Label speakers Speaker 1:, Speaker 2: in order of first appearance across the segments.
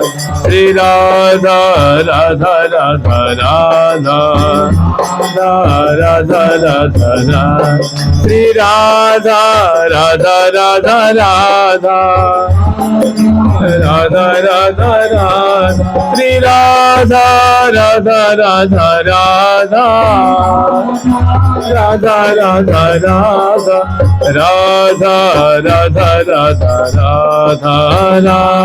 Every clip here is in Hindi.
Speaker 1: श्री राधा राधा राधा राधा राधा राधा राधा श्री राधा राधा राधा राधा राधा राधा राधा श्री राधा राधा राधा राधा राधा राधा राधा राधा राधा राधा राधा राधा राधा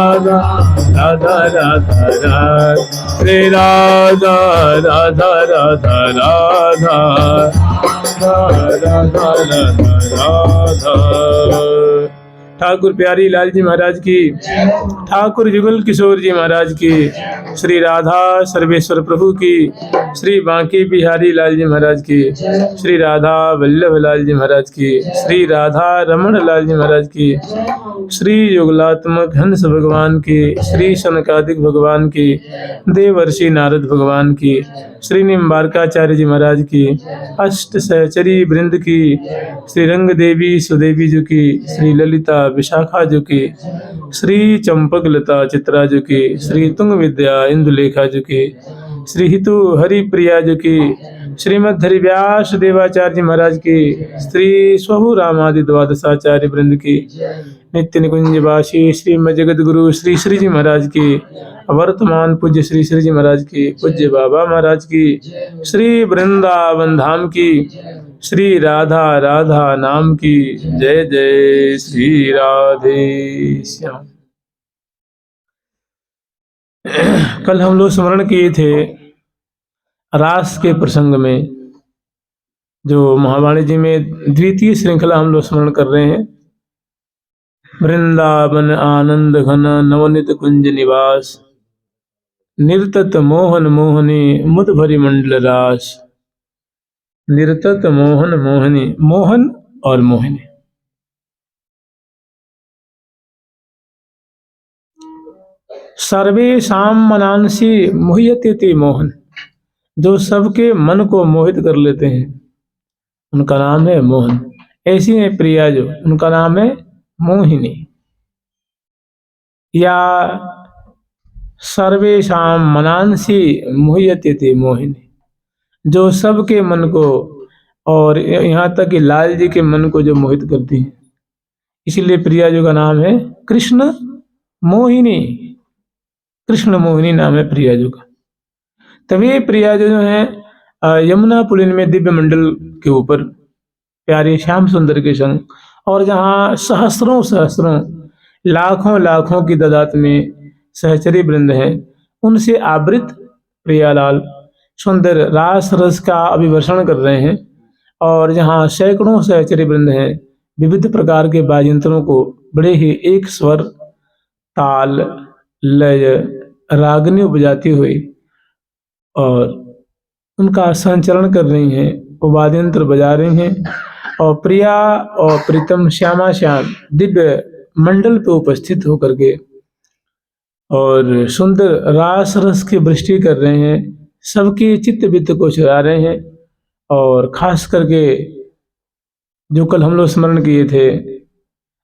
Speaker 1: राधा राधा श्री राधा राधा राधा राधा राधा राधा राधा। ठाकुर प्यारी लाल जी महाराज की, ठाकुर जुगल किशोर जी महाराज की, श्री राधा सर्वेश्वर प्रभु की, श्री बांके बिहारी लाल जी महाराज की, श्री राधा वल्लभ लाल जी महाराज की, श्री राधा रमण लाल जी महाराज की, श्री युगलात्मक हंस भगवान की, श्री सनकादिक भगवान की, देवर्षि नारद भगवान की, श्री निम्बारकाचार्य जी महाराज की, अष्ट सहचरी वृंद की, श्री रंग देवी सुदेवी जी की, श्री ललिता विशाखा जी की, श्री चंपक लता चित्रा जी की, श्री तुंग विद्या इंदुलेखा जी की, श्री हितु हरि प्रिया जी की, श्रीमद हरि व्यास देवाचार्य जी महाराज की, श्री स्वहु रामादि द्वादशाचार्य वृंद की, नित्य निकुंजवासी श्रीमद जगत गुरु श्री श्री जी महाराज की, वर्तमान पूज्य श्री श्री जी महाराज की, पूज्य बाबा महाराज की, श्री वृंदावन धाम की, श्री राधा राधा नाम की जय जय श्री राधे श्याम। कल हम लोग स्मरण किए थे रास के प्रसंग में, जो महावाणी जी में द्वितीय श्रृंखला हम लोग स्मरण कर रहे हैं। वृंदावन आनंद घन नवनित कुंज निवास, निर्तत मोहन मोहनी मुद भरी मंडल रास। निर्तत मोहन मोहनी, मोहन और मोहिनी। सर्वेषां मनांसि मुह्यते मोहन, जो सबके मन को मोहित कर लेते हैं उनका नाम है मोहन। ऐसी है प्रिया जो, उनका नाम है मोहिनी। या सर्वेषां मनांसि मुह्यते मोहिनी, जो सबके मन को, और यहाँ तक कि लाल जी के मन को जो मोहित करती है, इसीलिए प्रिया जो का नाम है कृष्ण मोहिनी। कृष्ण मोहिनी नाम है प्रिया जो का। तभी प्रिया जो है यमुना पुलिन में दिव्य मंडल के ऊपर प्यारे श्याम सुंदर के संग, और जहाँ सहस्रों सहस्रों लाखों लाखों की तादाद में सहचरी वृंद हैं, उनसे आवृत प्रियालाल सुंदर रास रस का अभिवर्षण कर रहे हैं। और जहाँ सैकड़ों सहचरी वृंद हैं, विविध प्रकार के वाद्ययंत्रों को बड़े ही एक स्वर ताल लय रागनी बजाती हुई और उनका संचरण कर रही हैं, वो वाद्ययंत्र बजा रही हैं। और प्रिया और प्रीतम श्यामा श्याम दिव्य मंडल पे उपस्थित होकर के और सुंदर रास रस की वृष्टि कर रहे हैं, सबके चित्त वित्त को चुरा रहे हैं। और खास करके जो कल हम लोग स्मरण किए थे,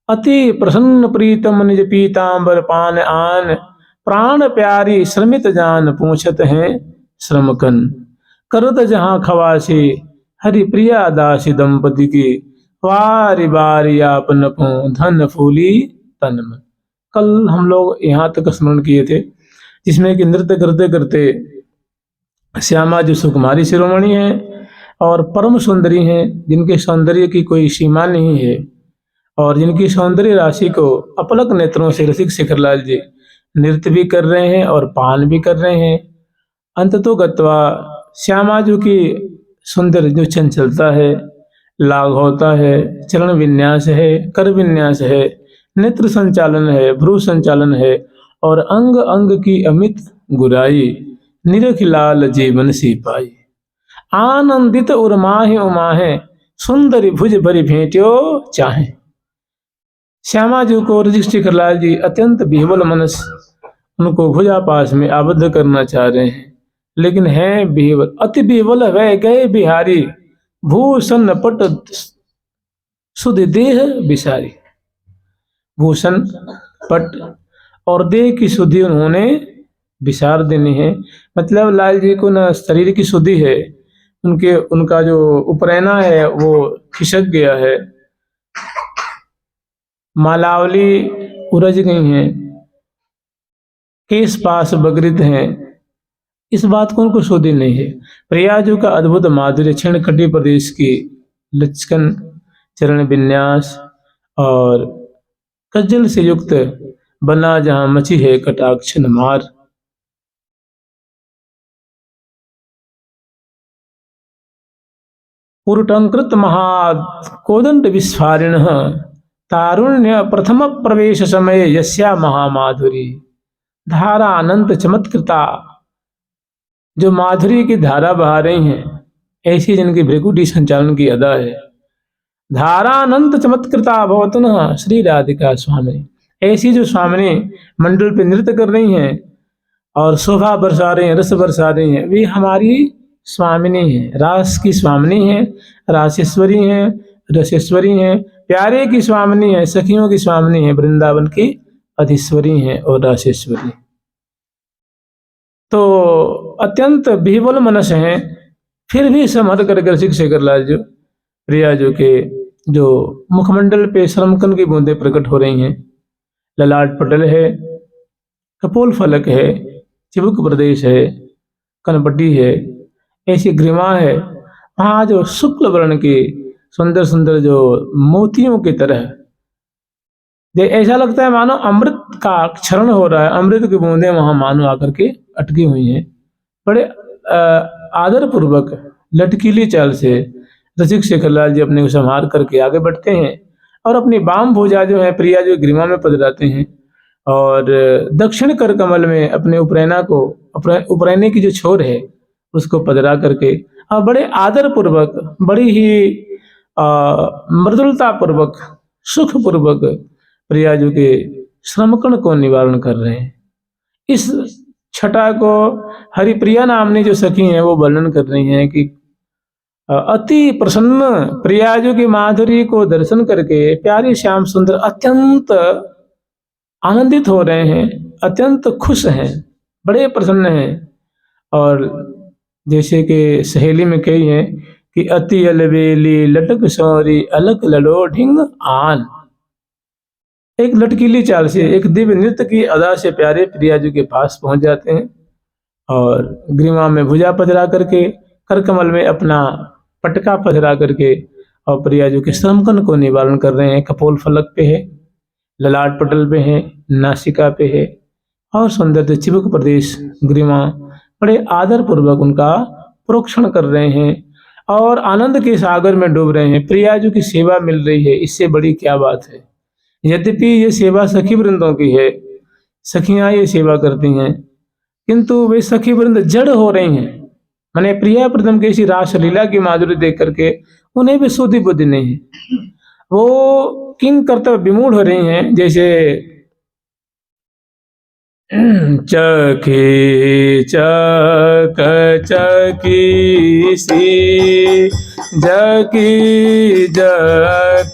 Speaker 1: अति प्रसन्न प्रीतम निज पीतांबर पान आन, प्राण प्यारी श्रमित जान पूछत हैं श्रमकन, करत जहाँ खवासी हरि प्रिया दासी दंपति की, वारी बारी आपन धन फूली तन मन। कल हम लोग यहाँ तक स्मरण किए थे, जिसमें कि नृत्य करते करते श्यामा जी सुकुमारी शिरोमणि हैं और परम सुंदरी हैं, जिनके सौंदर्य की कोई सीमा नहीं है, और जिनकी सौंदर्य राशि को अपलक नेत्रों से रसिक शिखरलाल जी नृत्य भी कर रहे हैं और पान भी कर रहे हैं। अंततो गत्वा श्यामा जी की सुंदर जो चंचलता है, लाघ होता है, चरण विन्यास है, कर विन्यास है, नेत्र संचालन है, भ्रू संचालन है, और अंग अंग की अमित गुराई, निरख लाल जीवन सी पाई। आनंदित उर्माहे उमाहे, सुंदरी भुज भरी भेंट्यो चाहे। श्यामा जी को रसिक शिखरलाल जी अत्यंत विह्वल मनस उनको भुजा पास में आबद्ध करना चाह रहे हैं, लेकिन है विह्वल, अति विह्वल वह गए बिहारी, भूषण पट सुध देह बिसारी। भूषण पट और देह की शुद्धि उन्होंने विसार देनी है। मतलब लाल जी को न शरीर की शुद्धि है, उनका जो उपरैना है वो खिसक गया है, मालावली उरज गई हैं, केस पास बगरित हैं, इस बात को उनको शुद्धि नहीं है। प्रयाजों का अद्भुत माधुर्य क्षण कटी प्रदेश की लचकन चरण विन्यास और कज्जल से युक्त बना जहां मची है कटाक्ष मार। पुरुटंकृत महाकोदंड विस्फारिण तारुण्य प्रथम प्रवेश समय यस्या महामाधुरी धारा अनंत चमत्कृता। जो माधुरी की धारा बहा रही हैं, ऐसी जिनकी भृकुटी संचालन की अदा है। धारा अनंत चमत्कृता भवतुनः श्री राधिका स्वामी, ऐसी जो स्वामिनी मंडल पे नृत्य कर रही हैं और शोभा बरसा रही हैं, रस बरसा रही हैं, वे हमारी स्वामिनी हैं, रास की स्वामिनी हैं, रासेश्वरी हैं, रसेश्वरी हैं, प्यारे की स्वामिनी हैं, सखियों की स्वामिनी हैं, वृंदावन की अधीश्वरी हैं और रासेश्वरी। तो अत्यंत विह्वल मनस हैं, फिर भी समहत कर रसिक शेखर लाल जो प्रिया जो के जो मुखमंडल पे श्रमकन की बूंदें प्रकट हो रही हैं। ललाट पटल है, कपोल फलक है, चिबुक प्रदेश है, कनपट्टी है, ऐसी ग्रीवा है, वहाँ जो शुक्ल वर्ण की सुंदर सुंदर जो मोतियों की तरह ऐसा लगता है मानो अमृत का क्षरण हो रहा है, अमृत की बूंदें वहां मानो आकर के अटकी हुई हैं। बड़े आदर पूर्वक लटकीली चाल से रसिक शेखर लाल जी अपने को संहार करके आगे बढ़ते हैं और अपनी बाम भुजा जो है प्रिया जो ग्रीवा में पधराते हैं और दक्षिण कर कमल में अपने उपरैना को उपरैने की जो छोर है उसको पधरा करके और बड़े आदर पूर्वक, बड़ी ही मृदुलता पूर्वक, सुख पूर्वक प्रियाजू के श्रमकण को निवारण कर रहे हैं। इस छटा को हरिप्रिया नामनी जो सखी हैं वो वर्णन कर रही हैं कि अति प्रसन्न प्रियाजू की माधुरी को दर्शन करके प्यारे श्याम सुंदर अत्यंत आनंदित हो रहे हैं, अत्यंत खुश हैं, बड़े प्रसन्न हैं। और जैसे कि सहेली में कही है कि अति अलबेली लटक सौरी अलग लड़ो ढिंग आन। एक लटकीली चाल से, एक दिव्य नृत्य की अदा से प्यारे प्रियाजू के पास पहुंच जाते हैं और ग्रीवा में भुजा पधरा करके, करकमल में अपना पटका पधरा करके और प्रियाजू के श्रमकन को निवारण कर रहे हैं। कपोल फलक पे है, ललाट पटल पे है, नासिका पे है और सुंदर चिबुक प्रदेश ग्रीवा बड़े आदर पूर्वक उनका प्रोक्षण कर रहे हैं और आनंद के सागर में डूब रहे हैं। प्रियाजू की सेवा मिल रही है, इससे बड़ी क्या बात है। यद्यपि ये सेवा सखी वृंदों की है, सखियां ये सेवा करती हैं, किंतु वे सखी वृंद जड़ हो रही हैं। मैंने प्रिया प्रथम की इसी रास लीला की माधुरी देख करके उन्हें भी शुद्धि बुद्धि नहीं है, वो किंग कर्तव्य विमूढ़ हो रही हैं। जैसे चकी चक चकी सी जकी जक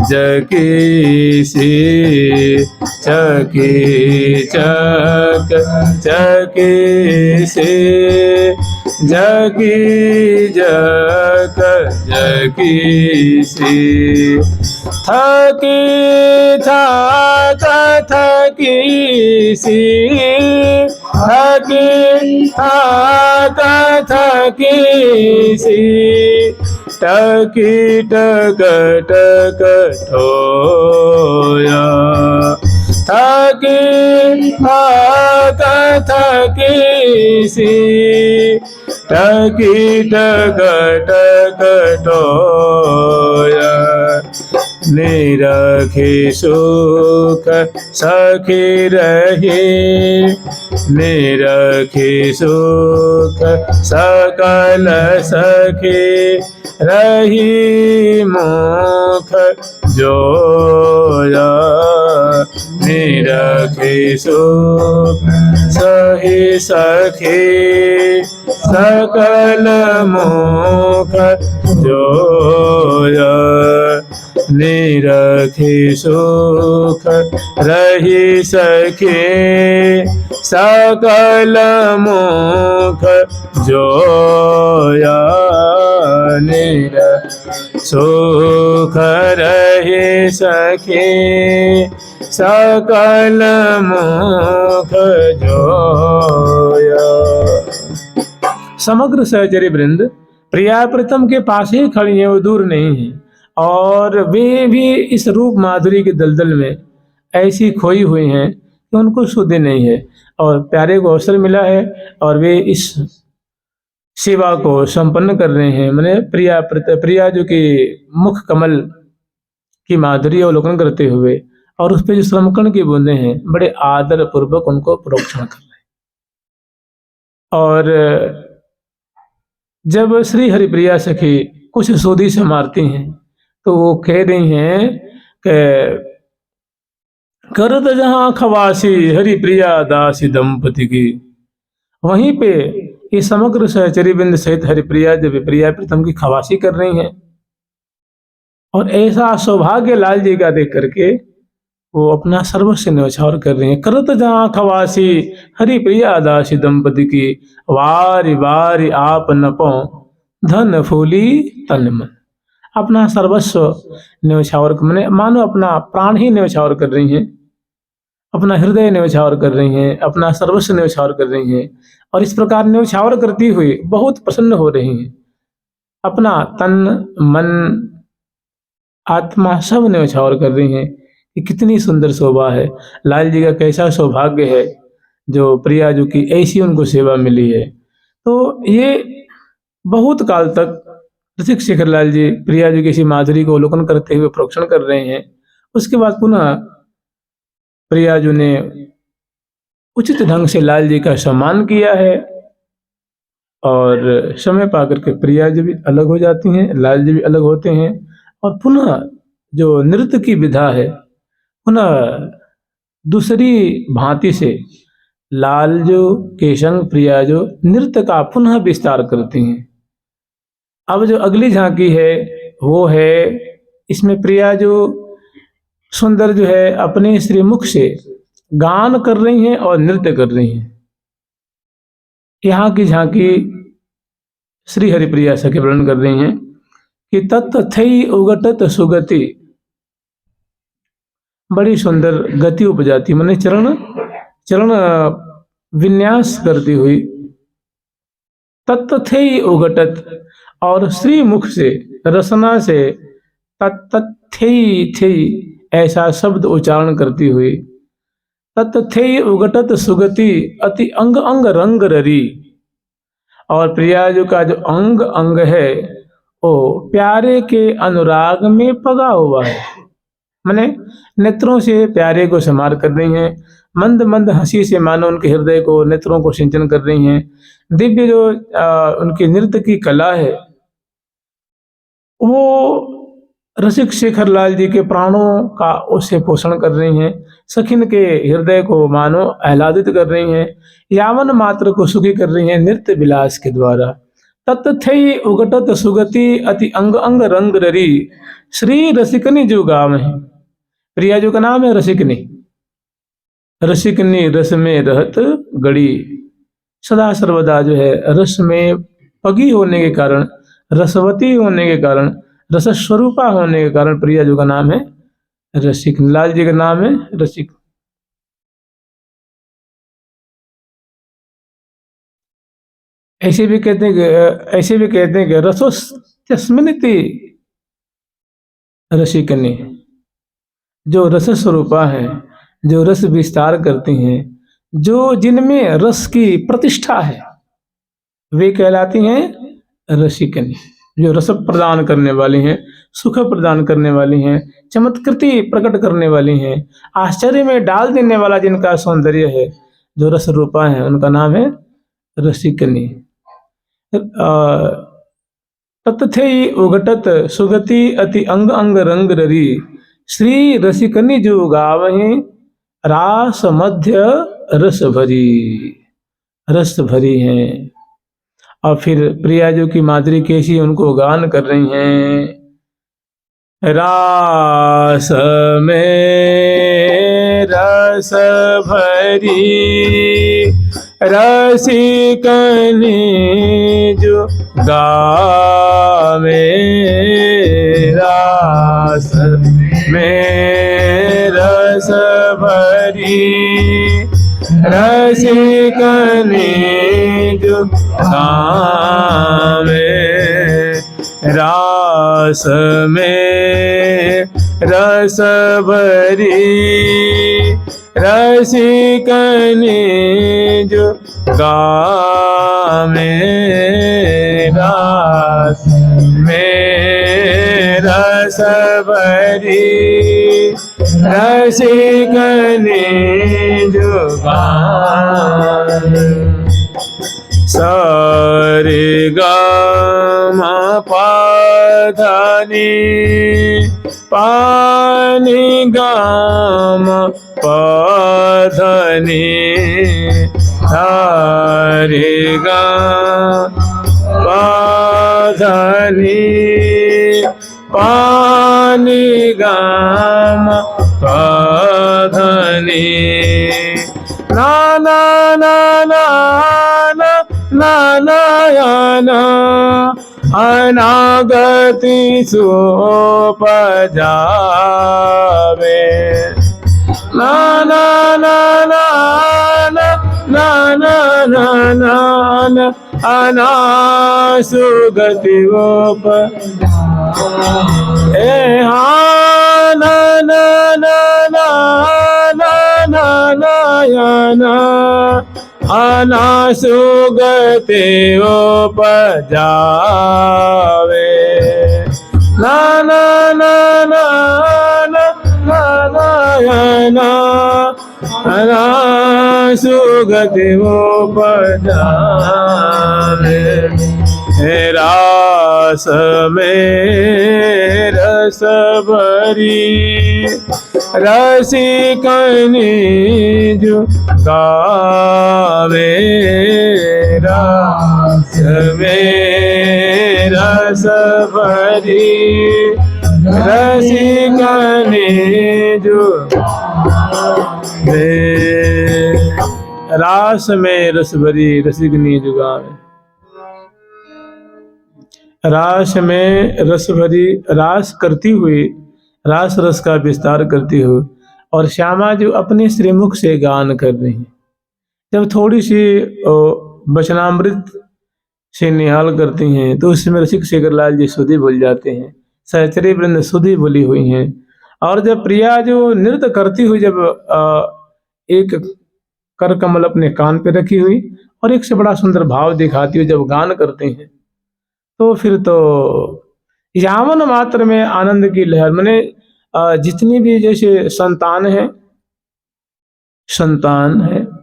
Speaker 1: जकी सी चकी चक चकी सी जकी जक जकी सी थकी थक थकी सी थकी थक थकी सी टकी टक टक ठोया थकी थक थकी सी टकी टक टक ठोया निरखी सुख सखी रही निरखी सुख सकल सखी रही मुख जोया निरखी सुख सही सखी सकल मुख जोया निरखि सुख रही सखे सकल मुख जोया सुख रहे सखे सकल मुख जोया। समग्र सहचरी वृंद प्रिया प्रीतम के पास ही खड़ी है, वो दूर नहीं है, और वे भी इस रूप माधुरी के दलदल में ऐसी खोई हुई हैं कि उनको सुधि नहीं है, और प्यारे को अवसर मिला है और वे इस सेवा को संपन्न कर रहे हैं। मैंने प्रिया जो कि मुख कमल की माधुरी अवलोकन करते हुए और उस पे जो श्रमकण की बूंदे हैं बड़े आदर पूर्वक उनको प्रोक्षण कर रहे हैं। और जब श्री हरिप्रिया सखी कुछ सोधी से मारती हैं तो वो कह रही हैं कि करत जहां खवासी हरिप्रिया दासी दंपति की, वहीं पे ये समग्र सहचरी बिंद सहित हरिप्रिया जब प्रिया प्रीतम की खवासी कर रही हैं, और ऐसा सौभाग्य लाल जी का देख करके वो अपना सर्वस्व न्यौछावर कर रही हैं। करत जहां खवासी हरिप्रिया दासी दंपति की, वारी वारी आप न पाओ धन फूली तन मन। अपना सर्वस्व न्यौछावर मानो अपना प्राण ही न्यौछावर कर रही हैं, अपना हृदय न्यौछावर कर रही हैं, अपना सर्वस्व न्यौछावर कर रही हैं, और इस प्रकार न्यौछावर करती हुई बहुत प्रसन्न हो रही हैं। अपना तन मन आत्मा सब न्यौछावर कर रही हैं कि कितनी सुंदर शोभा है, लाल जी का कैसा सौभाग्य है जो प्रिया जो की ऐसी उनको सेवा मिली है। तो ये बहुत काल तक रसिक शेखर लाल जी प्रिया जी की इसी माधुरी को अवलोकन करते हुए प्रोक्षण कर रहे हैं। उसके बाद पुनः प्रिया जी ने उचित ढंग से लाल जी का सम्मान किया है, और समय पाकर के प्रिया जी भी अलग हो जाती हैं, लाल जी भी अलग होते हैं, और पुनः जो नृत्य की विधा है पुनः दूसरी भांति से लाल जो के संग प्रिया जो नृत्य का पुनः विस्तार करती हैं। अब जो अगली झांकी है वो है, इसमें प्रिया जो सुंदर जो है अपने श्रीमुख से गान कर रही हैं और नृत्य कर रही हैं। यहाँ की झांकी श्री हरिप्रिया सखी वर्णन कर रही हैं कि तत्थई उगटत सुगति, बड़ी सुंदर गति उपजाती, मैंने चरण चरण विन्यास करती हुई, तत्थई उगटत, और श्री मुख से रसना से तत्थई थई ऐसा शब्द उच्चारण करती हुई, तत्थई उगटत सुगति अति अंग अंग रंग ररी। और प्रिया जो का जो अंग अंग है वो प्यारे के अनुराग में पगा हुआ है, माने नेत्रों से प्यारे को समार कर रही हैं, मंद मंद हंसी से मानो उनके हृदय को नेत्रों को सिंचन कर रही हैं। दिव्य जो उनकी नृत्य की कला है वो रसिक शेखर लाल जी के प्राणों का उससे पोषण कर रही हैं, सखिन के हृदय को मानो आह्लादित कर रही हैं, यावन मात्र को सुखी कर रही हैं नृत्य विलास के द्वारा। तत्थई उगटत सुगति अति अंग अंग रंग ररी, श्री रसिकनी जो गाँव है, प्रिया जो का नाम है रसिकनी, रसिकनी रस में रहत गड़ी, सदा सर्वदा जो है रस में पगी होने के कारण, रसवती होने के कारण, रस स्वरूपा होने के कारण प्रिया जी का नाम है रसिक, लाल जी का नाम है रसिक। ऐसे भी कहते हैं कि रसोस्मिति रसिकनी, जो रस स्वरूपा है, जो रस विस्तार करती हैं, जो जिनमें रस की प्रतिष्ठा है, वे कहलाती हैं रसिकनी, जो रस प्रदान करने वाली हैं, सुख प्रदान करने वाली हैं, चमत्कृति प्रकट करने वाली हैं, आश्चर्य में डाल देने वाला जिनका सौंदर्य है, जो रस रूपा है, उनका नाम है रसिकनी। तत्थई उगटत सुगति अति अंग अंग रंग ररी, श्री रसिकनी जो गावहीं रास मध्य रस भरी, रस भरी हैं। और फिर प्रिया जो की माधुरी कैसी उनको गान कर रही हैं, रास में रस भरी रसिकनी जो गावे। रास में रस भरी रसिकनी जो गावे। रास में रस भरी रसिकनी जो गावे। रास में रस भरी रसिकनी जो गावे। सारे गाम पाधानी पानी गाम पाधानी। सारे गाम पाधानी पानी गाम पाधानी। ना ना ना ना नानायना अनागति सोपजावे। ना ना ना ना ना ना ना अनासुगति ओप ए हाँ ना ना ना ना ना ना अनासुगते उपजावे। ना ना ना ना ना अनासुगते उपजावे। रास में रस भरी रसिकनी जो गावे। रास में रस भरी रसिकनी जो रास में रस भरी रसिकनी जो गावे। रास में रस भरी रास करती हुई रास रस का विस्तार करती हुई और श्यामा जो अपने श्रीमुख से गान कर रही हैं। जब थोड़ी सी वचनामृत से निहाल करती हैं तो उसमें रसिक शेखरलाल जी सुधि भूल जाते हैं। सहचरी वृंद सुधि भूली हुई हैं। और जब प्रिया जो नृत्य करती हुई जब एक कर कमल अपने कान पे रखी हुई और एक से बड़ा सुंदर भाव दिखाती हुई जब गान करते हैं तो फिर तो यावन मात्र में आनंद की लहर। मैंने जितनी भी जैसे संतान है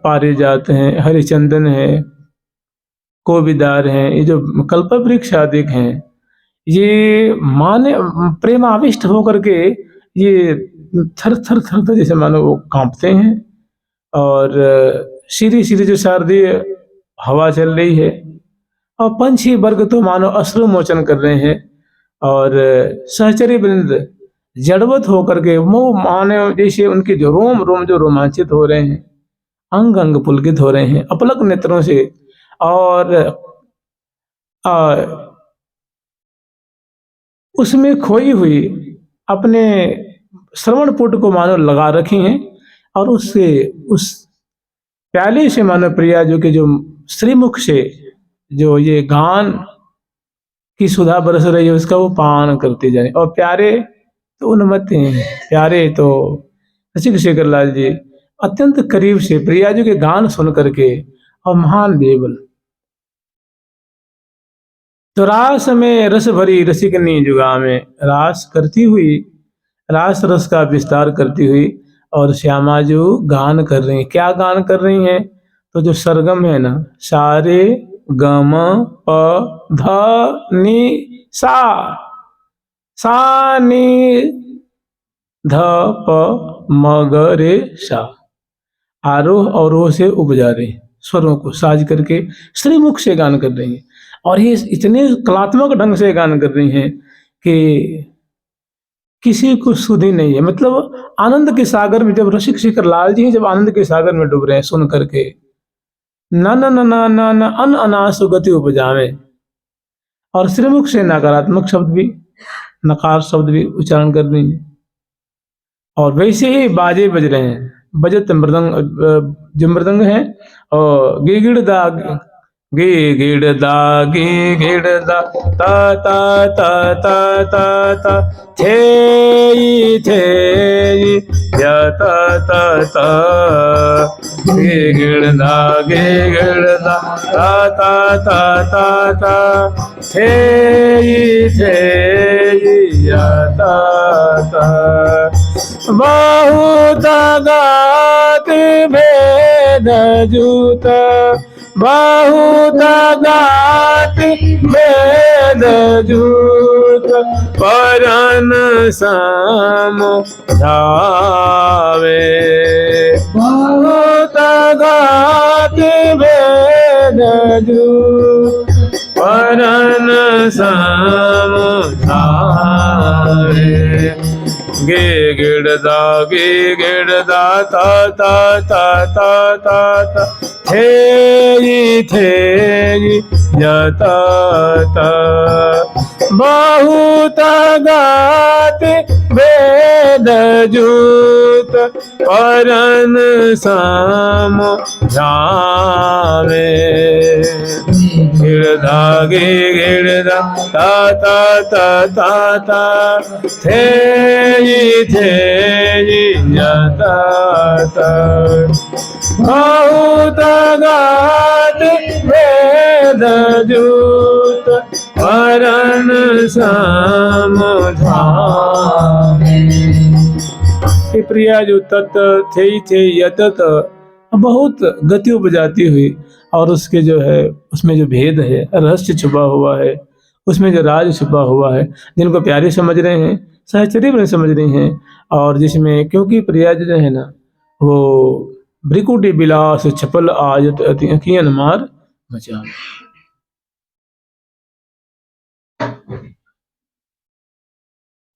Speaker 1: पारिजात हैं, हरिचंदन है, कोविदार हैं, ये जो कल्पवृक्ष आदि हैं, ये माने प्रेमाविष्ट होकर के ये थर थर थर जैसे मानो वो कांपते हैं। और सीधी सीधी जो शारदीय हवा चल रही है और पंछी वर्ग तो मानो अश्रु मोचन कर रहे हैं। और सहचरी वृंद जड़वत होकर के मुंह माने जैसे उनके जो रोम रोम जो रोमांचित हो रहे हैं, अंग अंग पुलकित हो रहे हैं अपलक नेत्रों से। और उसमें खोई हुई अपने श्रवण पुट को मानो लगा रखी हैं और उससे उस प्याले से मानो प्रिया जो कि जो श्रीमुख से जो ये गान की सुधा बरस रही है उसका वो पान करते जाए। और प्यारे तो उन्मत्त हैं, प्यारे तो रसिक शेखरलाल जी अत्यंत करीब से प्रिया जी के गान सुन करके और महान बेबल। तो रास में रस भरी रसिकनी जुगा में रास करती हुई रास रस का विस्तार करती हुई और श्यामा जो गान कर रही हैं। क्या गान कर रही हैं? तो जो सरगम है ना, सारे गम प ध नि सा, सा नि ध प म ग रे सा, आरोह और रोह से उपजा रही स्वरों को साज करके श्रीमुख से गान कर रही हैं। और ये इतने कलात्मक ढंग से गान कर रही हैं कि किसी को सुधी नहीं है। मतलब आनंद के सागर में जब रसिक शेखर लाल जी जब आनंद के सागर में डूब रहे हैं सुन करके, ना ना ना ना ना ना अन अनासु गति उपजावे, और श्रीमुख से नकारात्मक शब्द भी, नकार शब्द भी उच्चारण कर देंगे। और वैसे ही बाजे बज रहे हैं, बजत मृदंग, जो मृदंग है, और गिड़ दा गिड़ दा गिड़ दा ता ता ता ता ता ता थे या ता ता ता गिड़ दा ता ता ता ता ता थे या ता ता बहुत गात भेद जूत, बहुत गात भेद जूत, परन समझावे। बहुत गात भेद जूत, परन समझावे। गिड़ दा ता ता ता ता ता ता थे या ता ता बहुत गात वेद जूत, परन समझावे। गिड़ दा ता ता ता ता ता थे या ता ता बहुत गात वेद जूत, परन समझावे। प्रिया जो तत् थे यतत बहुत गति उपजाती हुई, और उसके जो है उसमें जो भेद है, रहस्य छुपा हुआ है, उसमें जो राज छुपा हुआ है, जिनको प्यारे समझ रहे हैं, सहचरी में समझ रहे हैं। और जिसमें क्योंकि प्रिया जो है ना, वो ब्रिकुटी बिलास छपल आजत अखियन मार बचा।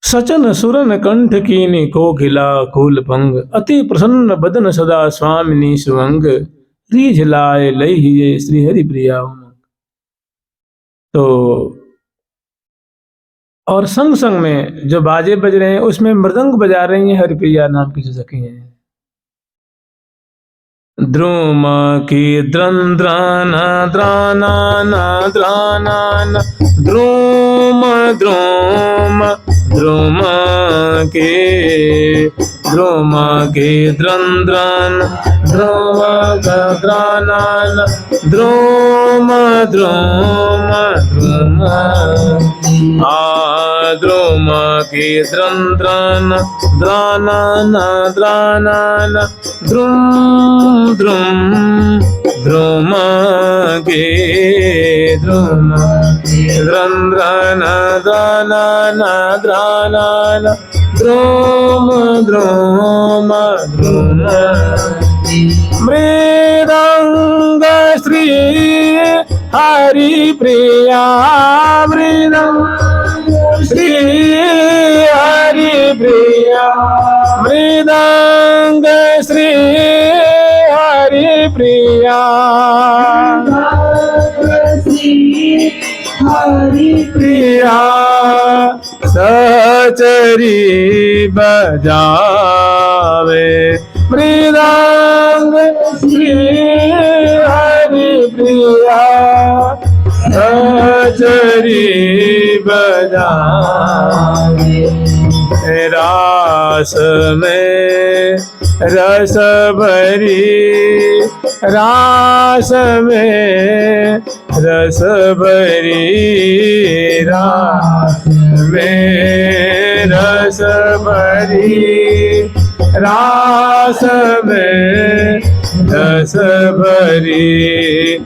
Speaker 1: सचन सुरन कंठ कीनी कोकिला कुल भंग, अति प्रसन्न बदन सदा स्वामिनी सुवंग, रीझ लाए लई ये श्री हरि प्रिया। तो और संग संग में जो बाजे बज रहे हैं उसमें मृदंग बजा रही हैं हरिप्रिया नाम की जो सखी हैं। द्रुम की द्रंद्राना द्राना द्राना द्रुम द्रुम द्रुम के द्रंद्रान ध्रुव द्राना द्रुम द्रुम द्रुम द्रुम की द्रंद्रान द्राना द्राना द्रुम द्रुम द्रुम के द्रुम द्रंद्रान द्राना द्राना द्रुम द्रुम द्रुम मृदंग श्री हरि प्रिया मृदंग श्री हरि प्रिया मृदंग श्री हरि प्रिया हरि प्रिया सचरी बजावे मृदंग श्री हरि प्रिया सचरी बजावे रास में रस भरी रास में रस भरी रास में रस भरी रास में रस भरी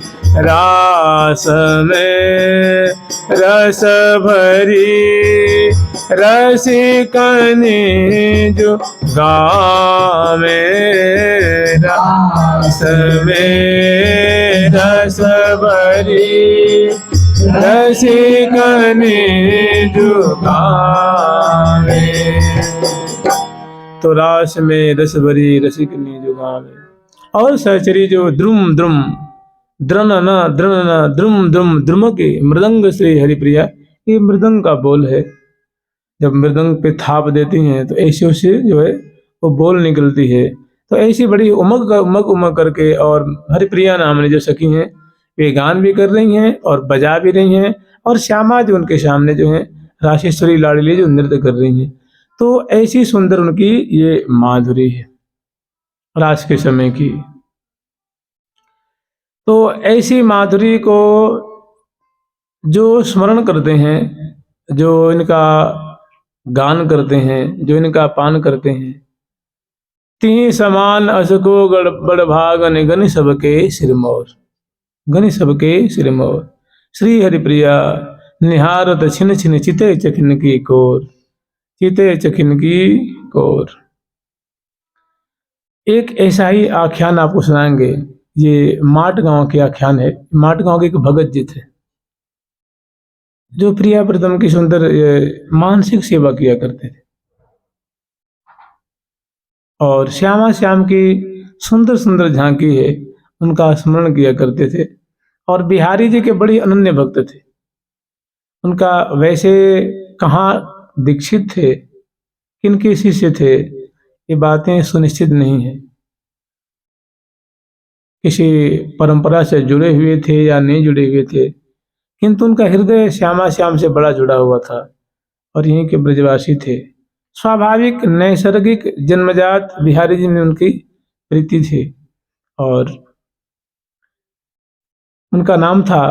Speaker 1: रास में रस भरी रसिकनी जो गावे रास में रस भरी रसिकनी जो गावे तो रास में रस भरी रसिकनी जो गावे। और सहचरी जो द्रुम द्रुम द्रन न द्रन न द्रुम द्रुम द्रुम के मृदंग श्री हरिप्रिया, ये मृदंग का बोल है। जब मृदंग पे थाप देती हैं तो ऐसे उससे जो है वो बोल निकलती है। तो ऐसी बड़ी उमग उमग उमग करके, और हरिप्रिया नाम ने जो सखी हैं वे गान भी कर रही हैं और बजा भी रही हैं, और श्यामा जो उनके सामने जो है राशेश्वरी लाडली जो नृत्य कर रही हैं। तो ऐसी सुंदर उनकी ये माधुरी है रास के समय की। तो ऐसी माधुरी को जो स्मरण करते हैं, जो इनका गान करते हैं, जो इनका पान करते हैं, ती समान असको बड़ भागन गनि सबके सिरमौर, गनि सबके सिरमौर। श्री हरिप्रिया निहारत छिन छिन चिते चखिन की कोर, चिते चखिन की कोर। एक ऐसा ही आख्यान आपको सुनाएंगे, ये माट गांव के आख्यान है। माट गांव के एक भगत जी थे जो प्रिया प्रीतम की सुंदर मानसिक सेवा किया करते थे, और श्यामा श्याम की सुंदर सुंदर झांकी है उनका स्मरण किया करते थे। और बिहारी जी के बड़ी अनन्य भक्त थे। उनका वैसे कहाँ दीक्षित थे, किनके शिष्य थे, ये बातें सुनिश्चित नहीं है। किसी परंपरा से जुड़े हुए थे या नहीं जुड़े हुए थे, किंतु उनका हृदय श्यामा श्याम से बड़ा जुड़ा हुआ था और यहीं के ब्रजवासी थे। स्वाभाविक नैसर्गिक जन्मजात बिहारी जी में उनकी प्रीति थी, और उनका नाम था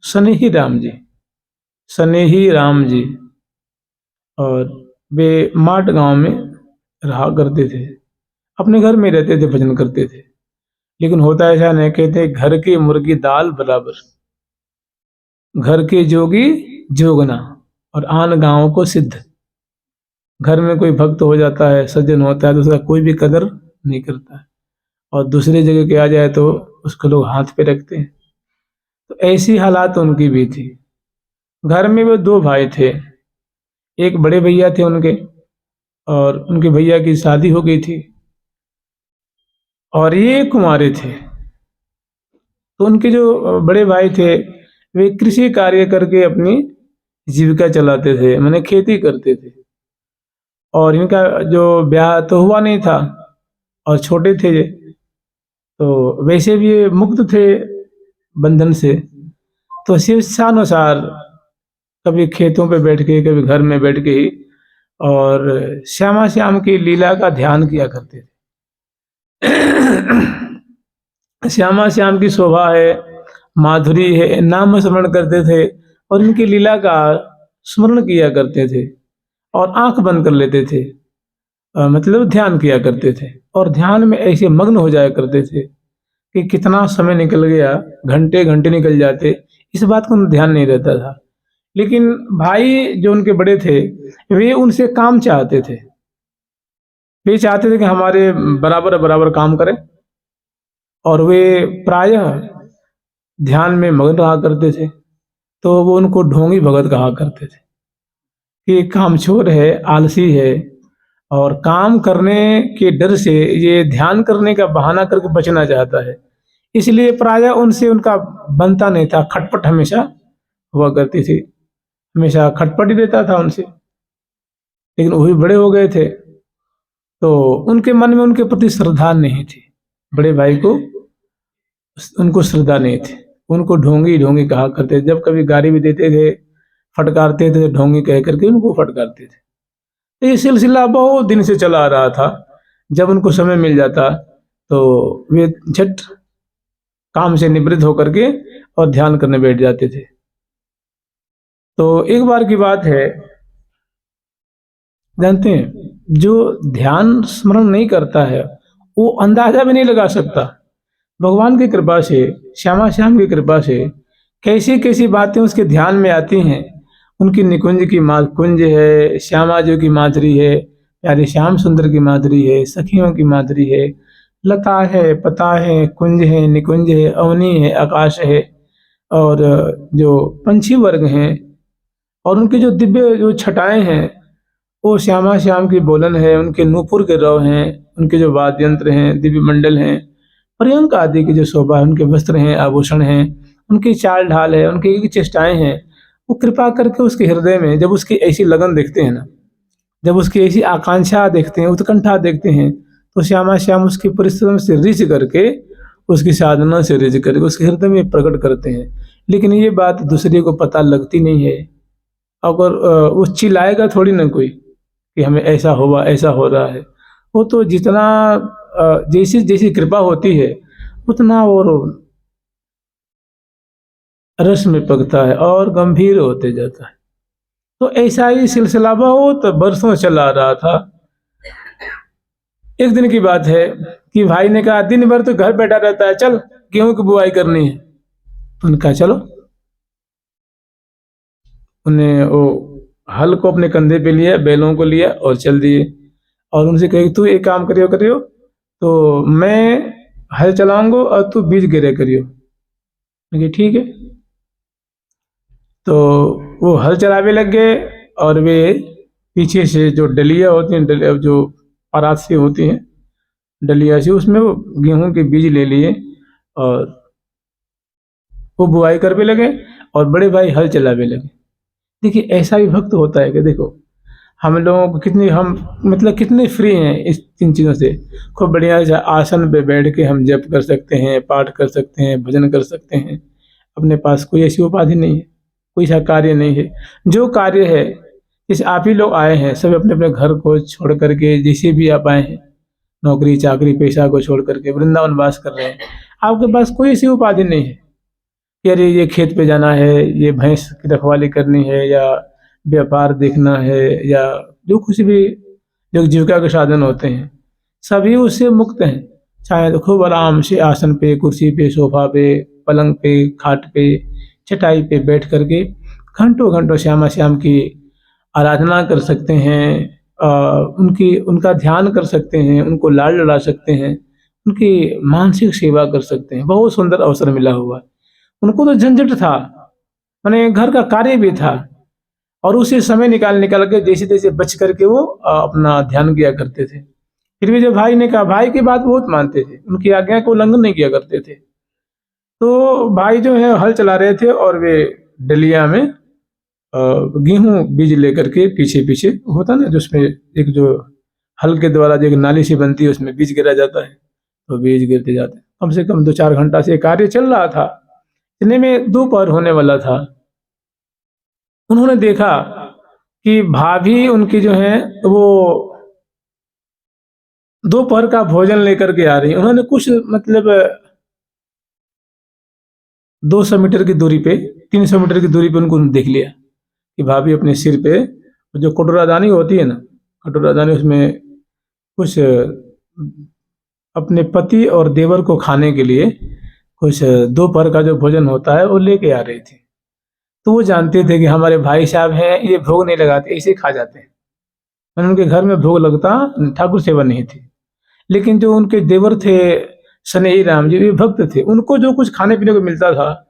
Speaker 1: स्नेही राम जी, स्नेही राम जी। और वे माट गांव में रहा करते थे, अपने घर में रहते थे, भजन करते थे। लेकिन होता ऐसा नहीं, कहते घर की मुर्गी दाल बराबर, घर के जोगी जोगना और आन गांव को सिद्ध। घर में कोई भक्त हो जाता है, सज्जन होता है, तो उसका कोई भी कदर नहीं करता है, और दूसरी जगह के आ जाए तो उसको लोग हाथ पे रखते हैं। तो ऐसी हालात उनकी भी थी। घर में वो दो भाई थे, एक बड़े भैया थे उनके, और उनके भैया की शादी हो गई थी, और ये कुंवारे थे। तो उनके जो बड़े भाई थे वे कृषि कार्य करके अपनी जीविका चलाते थे, माने खेती करते थे। और इनका जो ब्याह तो हुआ नहीं था और छोटे थे ये, तो वैसे भी ये मुक्त थे बंधन से। तो शिक्षानुसार कभी खेतों पे बैठ के, कभी घर में बैठ के ही और श्यामा श्याम की लीला का ध्यान किया करते थे। श्यामा श्याम की शोभा है, माधुरी है, नाम स्मरण करते थे और इनकी लीला का स्मरण किया करते थे, और आंख बंद कर लेते थे, मतलब ध्यान किया करते थे। और ध्यान में ऐसे मग्न हो जाया करते थे कि कितना समय निकल गया, घंटे घंटे निकल जाते, इस बात का ध्यान नहीं रहता था। लेकिन भाई जो उनके बड़े थे वे उनसे काम चाहते थे, वे चाहते थे कि हमारे बराबर बराबर काम करें, और वे प्रायः ध्यान में मग्न रहा करते थे। तो वो उनको ढोंगी भगत कहा करते थे कि कामचोर है, आलसी है, और काम करने के डर से ये ध्यान करने का बहाना करके बचना चाहता है, इसलिए प्रायः उनसे उनका बनता नहीं था। खटपट हमेशा हुआ करती थी, हमेशा खटपट ही रहता था उनसे। लेकिन वो भी बड़े हो गए थे, तो उनके मन में उनके प्रति श्रद्धा नहीं थी, बड़े भाई को उनको श्रद्धा नहीं थी। उनको ढोंगी ढोंगी कहा करते थे। जब कभी गाली भी देते थे, फटकारते थे, ढोंगी कह करके उनको फटकारते थे। तो ये सिलसिला बहुत दिन से चला आ रहा था। जब उनको समय मिल जाता तो वे झट काम से निवृत्त होकर के और ध्यान करने बैठ जाते थे। तो एक बार की बात है, जानते हैं, जो ध्यान स्मरण नहीं करता है वो अंदाजा भी नहीं लगा सकता। भगवान की कृपा से, श्यामा श्याम की कृपा से कैसी कैसी बातें उसके ध्यान में आती हैं। उनकी निकुंज की कुंज है, श्यामा जी की माधुरी है, प्यारे श्याम सुंदर की माधुरी है, सखियों की माधुरी है, लता है, पता है, कुंज है, निकुंज है, अवनी है, आकाश है, और जो पंछी वर्ग हैं और उनकी जो दिव्य जो छटाएं हैं, वो श्यामा श्याम की बोलन है, उनके नूपुर के रव हैं, उनके जो वाद्य यंत्र हैं, दिव्य मंडल हैं, पर्यंक आदि की जो शोभा है, उनके वस्त्र हैं, आभूषण हैं, उनकी चाल ढाल है, उनकी चेष्टाएं हैं, वो कृपा करके उसके हृदय में जब उसकी ऐसी लगन देखते हैं ना, जब उसकी ऐसी आकांक्षा देखते हैं, उत्कंठा देखते हैं, तो श्यामा श्याम उसकी परिश्रम से रिझ करके, उसकी साधना से रिझ करके उसके हृदय में प्रकट करते हैं। लेकिन ये बात दूसरे को पता लगती नहीं है। अगर वो चिल्लाएगा थोड़ी ना कोई कि हमें ऐसा हुआ, ऐसा हो रहा है। वो तो जितना जैसी जैसी कृपा होती है उतना और रस में पकता है और गंभीर होते जाता है। तो ऐसा ही सिलसिला बहुत बरसों चला रहा था। एक दिन की बात है कि भाई ने कहा दिन भर तो घर बैठा रहता है, चल गेहूं की बुआई करनी है। तो उन्होंने कहा चलो। उन्हें वो हल को अपने कंधे पे लिया, बैलों को लिया और चल दिए। और उनसे कही तू एक काम करियो करियो, तो मैं हल चलाऊंगा और तू बीज गिरे करियो। ठीक है। तो वो हल चलावे लग गए और वे पीछे से जो डलिया होती हैं, डलिया जो परात से होती हैं, डलिया से उसमें वो गेहूं के बीज ले लिए और वो बुआई करने लगे और बड़े भाई हल चलावे लगे। देखिए ऐसा भी भक्त होता है कि देखो हम लोगों को कितनी हम मतलब कितने फ्री हैं इस इन चीज़ों से। खूब बढ़िया से आसन पे बैठ के हम जप कर सकते हैं, पाठ कर सकते हैं, भजन कर सकते हैं। अपने पास कोई ऐसी उपाधि नहीं है, कोई ऐसा कार्य नहीं है। जो कार्य है जैसे आप ही लोग आए हैं, सब अपने अपने घर को छोड़ करके, जैसे भी आप आए हैं, नौकरी चाकरी पेशा को छोड़ करके वृंदावन वास कर रहे हैं। आपके पास कोई ऐसी उपाधि नहीं है कि अरे ये खेत पे जाना है, ये भैंस की रखवाली करनी है, या व्यापार देखना है, या जो कुछ भी जो जीविका के साधन होते हैं सभी उससे मुक्त हैं। चाहे तो खूब आराम से आसन पे, कुर्सी पे, सोफा पे, पलंग पे, खाट पे, चटाई पे बैठ करके घंटों घंटों श्यामा श्याम की आराधना कर सकते हैं, उनकी उनका ध्यान कर सकते हैं, उनको लाड लड़ा सकते हैं, उनकी मानसिक सेवा कर सकते हैं। बहुत सुंदर अवसर मिला हुआ है। उनको तो झंझट था, माने घर का कार्य भी था, और उसे समय निकाल के जैसे तैसे बच करके वो अपना ध्यान किया करते थे। फिर भी जब भाई ने कहा, भाई की बात बहुत मानते थे, उनकी आज्ञा को उल्लंघन नहीं किया करते थे। तो भाई जो है हल चला रहे थे और वे डलिया में गेहूं बीज लेकर के पीछे पीछे होता ना, जिसमें एक जो हल के द्वारा जो एक नाली सी बनती है उसमें बीज गिरा जाता है, तो बीज गिरते जाते हैं। कम से कम 2-4 घंटा से कार्य चल रहा था। इतने में दोपहर होने वाला था। उन्होंने देखा कि भाभी उनकी जो है वो दोपहर का भोजन लेकर के आ रही। उन्होंने कुछ मतलब 200 मीटर की दूरी पे, 300 मीटर की दूरी पे उनको देख लिया कि भाभी अपने सिर पे जो कटोरादानी होती है ना, कटोरादानी, उसमें कुछ अपने पति और देवर को खाने के लिए कुछ दोपहर का जो भोजन होता है वो लेके आ रही थी। तो वो जानते थे कि हमारे भाई साहब हैं, ये भोग नहीं लगाते, ऐसे खा जाते हैं। मैंने उनके घर में भोग लगता, ठाकुर सेवा नहीं थी। लेकिन जो उनके देवर थे सनेही राम जी, वे भक्त थे। उनको जो कुछ खाने पीने को मिलता था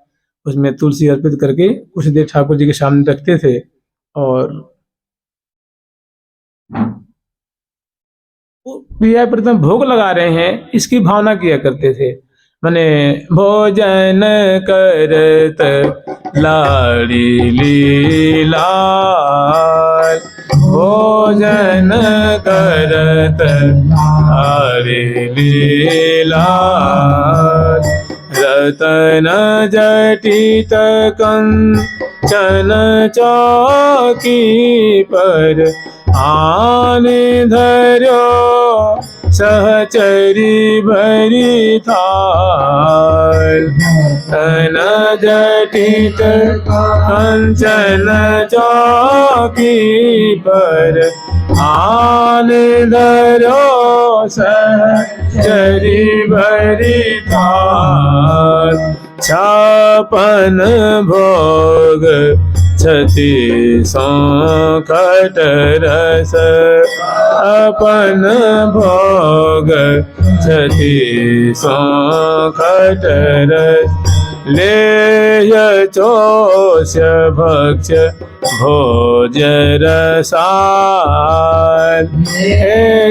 Speaker 1: उसमें तुलसी अर्पित करके कुछ देर ठाकुर जी के सामने रखते थे और वो प्रिया प्रथम भोग लगा रहे हैं इसकी भावना किया करते थे। माने भोजन करत लाड़ी लाल, भोजन करत लाड़ी लाल, रतन जटित कंचन चौकी पर आने धर्यो सहचरी भरी थाल, तन जटित कंचन चौकी पर आने धर्यो सहचरी भरी थाल, छापन भोग छति संकट रस, अपन भोग छति संकट रस, लेय चोष्य भक्ष भोज रसाल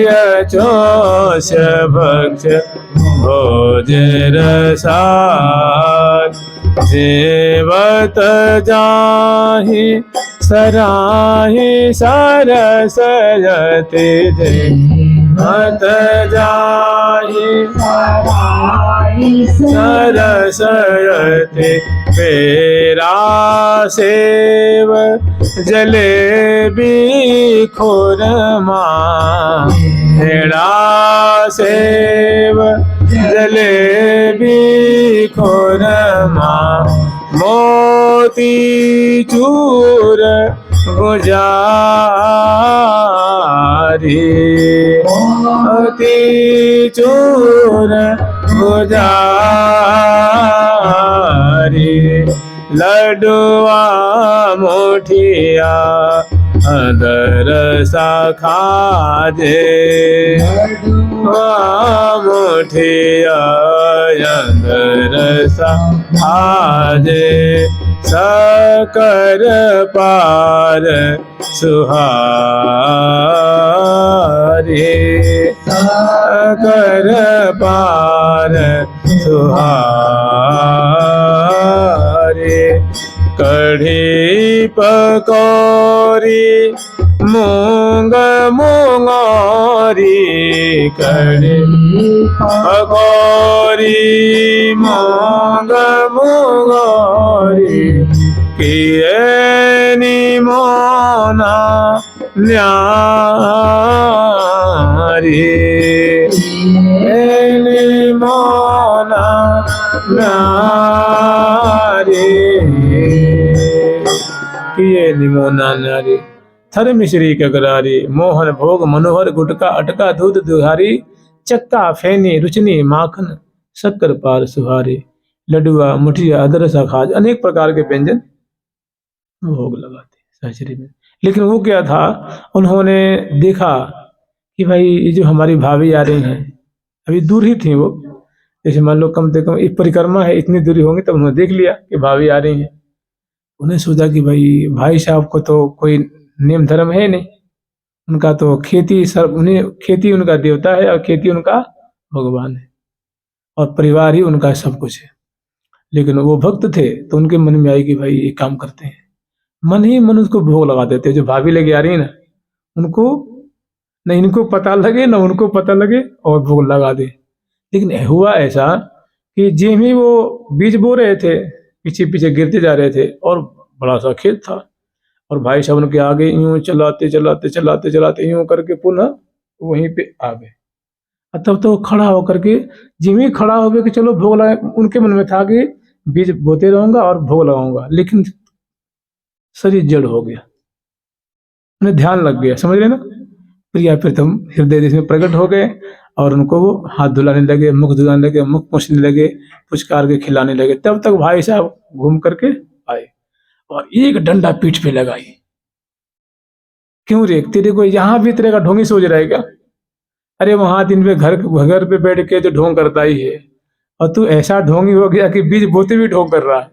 Speaker 1: यचोष भक्ष भोज रसाल सेवत जाहि सराहि सरसयति देवत जाहि सरसयति पेरा सेव जलेबी खुरमा पेड़ा सेव जलेबी खुरमा मोती चूर गुजारी मोती चूर गुजारी लडुआ मुठिया अदर सा खाजे मुठिया अदर सा खाजे सकर पार सुहारी सकर पार सुहारी कढ़ी पकौड़ी मूंग मूंगरी कढ़ी पकौड़ी मूंग मूंगरी किए निमोना न्यारी निमोना न्यारी किए निमोना न्यारी थर मिश्री कगरारी मोहन भोग मनोहर गुटका अटका दूध दुहारी चक्का फेनी रुचनी माखन शक्कर पार सुहारी लडुआ मुठिया अदरसा खाज अनेक प्रकार के व्यंजन भोग लगाते सहचरी में। लेकिन वो क्या था, उन्होंने देखा कि भाई ये जो हमारी भाभी आ रही हैं, अभी दूर ही थी वो, जैसे मान लो कम से कम एक परिक्रमा है इतनी दूरी होंगी, तब उन्होंने देख लिया कि भाभी आ रही हैं। उन्हें सोचा कि भाई साहब को तो कोई नियम धर्म है नहीं, उनका तो खेती उन्हें खेती उनका देवता है और खेती उनका भगवान है और परिवार ही उनका सब कुछ है। लेकिन वो भक्त थे तो उनके मन में आई कि भाई एक काम करते हैं, मन ही मन उसको भोग लगा देते हैं। जो भाभी लेके आ रही है ना, उनको न इनको पता लगे न उनको पता लगे और भोग लगा दे। लेकिन हुआ ऐसा कि जिम ही वो बीज बो रहे थे, पीछे पीछे गिरते जा रहे थे और बड़ा सा खेत था और भाई साहब उनके आगे यूं चलाते चलाते चलाते चलाते यूं करके पुनः वहीं पे आ गए। तब तो खड़ा होकर के जिम ही खड़ा हो गए कि चलो भोग लगा। उनके मन में था कि बीज बोते रहूंगा और भोग लगाऊंगा, लेकिन शरीर जड़ हो गया, उन्हें ध्यान लग गया, समझ रहे ना। प्रिया प्रीतम हृदय देश में प्रकट हो गए और उनको वो हाथ धुलाने लगे, मुख धुलाने लगे, मुख पोंछने लगे, पुचकार के खिलाने लगे। तब तक भाई साहब घूम करके आए और एक डंडा पीठ पे लगाई। क्यों रे, तेरे को यहाँ भी तेरे का ढोंगी सोच रहा है क्या? अरे वहां दिन पे घर पे बैठ के तो ढोंग करता ही है, और तू ऐसा ढोंगी हो गया कि बीज बोते भी ढोंग कर रहा है।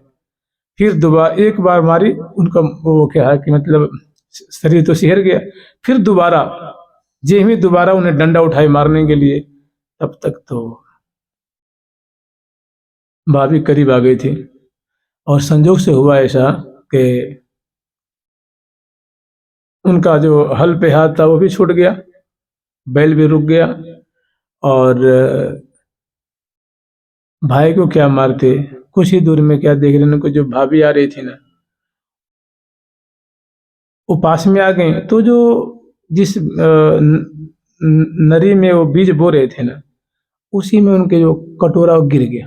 Speaker 1: फिर दोबारा एक बार मारी, उनका वो क्या है कि मतलब शरीर तो सिहर गया। फिर दोबारा दोबारा उन्हें डंडा उठाई मारने के लिए, तब तक तो भाभी करीब आ गई थी और संजोग से हुआ ऐसा कि उनका जो हल पे हाथ था वो भी छूट गया, बैल भी रुक गया और भाई को क्या मारते। कुछ ही दूर में क्या देख रहे उनको जो भाभी आ रही थी ना, वो पास में आ गई। तो जो जिस नरी में वो बीज बो रहे थे ना, उसी में उनके जो कटोरा वो गिर गया।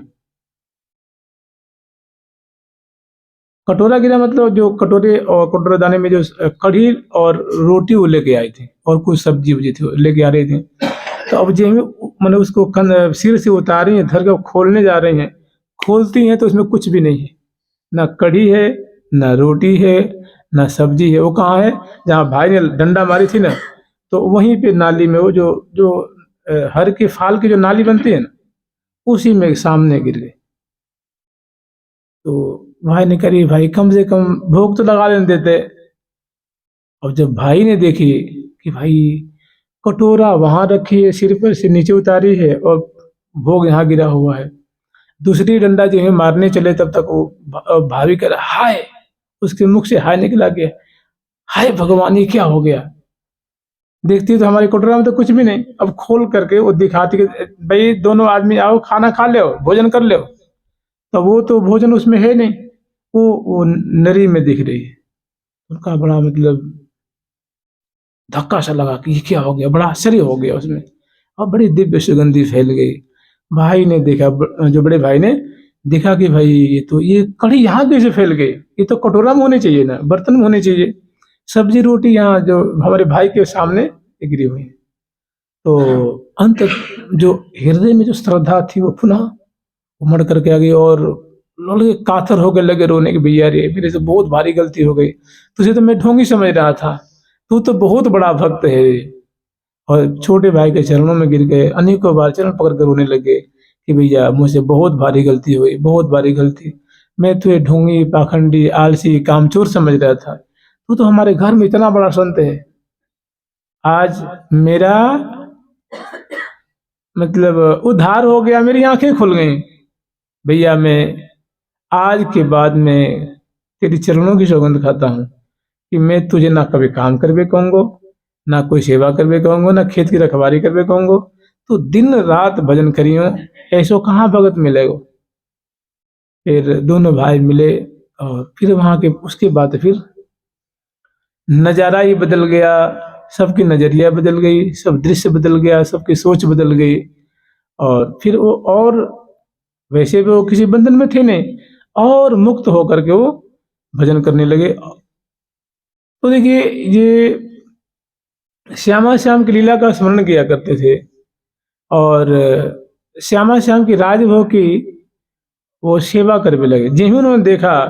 Speaker 1: कटोरा गिरा मतलब जो कटोरे दाने में जो कढ़ी और रोटी वो लेके आई थी और कुछ सब्जी वब्जी थी लेके आ रही थी। तो अब जो मैंने उसको सिर से उतारी है, धर के खोलने जा रही हैं, खोलती हैं तो उसमें कुछ भी नहीं है, ना कढ़ी है ना रोटी है ना सब्जी है। वो कहाँ है? जहाँ भाई ने डंडा मारी थी ना, तो वहीं पे नाली में वो जो जो हर के फाल की जो नाली बनती है ना, उसी में सामने गिर गई। तो भाई ने करी, भाई कम से कम भोग तो लगा लेने देते। और जब भाई ने देखी कि भाई कटोरा वहां रखी है, सिर पर से नीचे उतारी है और भोग यहाँ गिरा हुआ है, दूसरी डंडा जो है मारने चले तब तक वो भाभी कह रहा हाय, उसके मुख से हाय निकला गया। हाय भगवान, ये क्या हो गया। देखती तो हमारे कटोरा में तो कुछ भी नहीं। अब खोल करके वो दिखाती कि भाई दोनों आदमी आओ, खाना खा लो, भोजन कर लो। तो वो तो भोजन उसमें है नहीं, वो नरी में दिख रही है। उनका बड़ा मतलब धक्का सा लगा कि ये क्या हो गया, बड़ा आश्चर्य हो गया उसमें। और बड़ी दिव्य सुगंधी फैल गई। भाई ने देखा, जो बड़े भाई ने देखा कि भाई ये कढ़ी यहाँ कैसे फैल गई, ये तो कटोरा में होनी चाहिए ना, बर्तन में होनी चाहिए। सब्जी रोटी यहाँ जो हमारे भाई के सामने गिरी हुई है। तो अंत जो हृदय में जो श्रद्धा थी वो पुनः उमड़ करके आ गई, और लड़के कातर होकर लगे रोने की, भैया रे मेरे से बहुत भारी गलती हो गई, तुझे तो मैं ढोंगी समझ रहा था, तू तो बहुत बड़ा भक्त है। और छोटे भाई के चरणों में गिर गए, अनेकों बार चरण पकड़ कर रोने लगे कि भैया मुझसे बहुत भारी गलती हुई, बहुत भारी गलती। मैं तुझे ढोंगी, पाखंडी, आलसी, कामचोर समझ रहा था, तू तो हमारे घर में इतना बड़ा संत है। आज मेरा मतलब उद्धार हो गया, मेरी आंखें खुल गई। भैया मैं आज के बाद में तेरी चरणों की सौगंध खाता हूँ कि मैं तुझे ना कभी काम करवे कहूंगा, ना कोई सेवा करवे कहूंगा, ना खेत की रखवाली करवे कहूंगा। तो दिन रात भजन करियो, ऐसो कहाँ भगत मिलेगा। फिर दोनों भाई मिले, और फिर वहां के उसके बाद फिर नजारा ही बदल गया, सबकी नजरिया बदल गई, सब दृश्य बदल गया, सबकी सोच बदल गई। और फिर वो, और वैसे भी वो किसी बंधन में थे नहीं, और मुक्त होकर के वो भजन करने लगे। तो देखिए, ये श्यामा श्याम की लीला का स्मरण किया करते थे, और श्यामा श्याम की राजभोग की वो सेवा करने लगे। जिन्हें उन्होंने देखा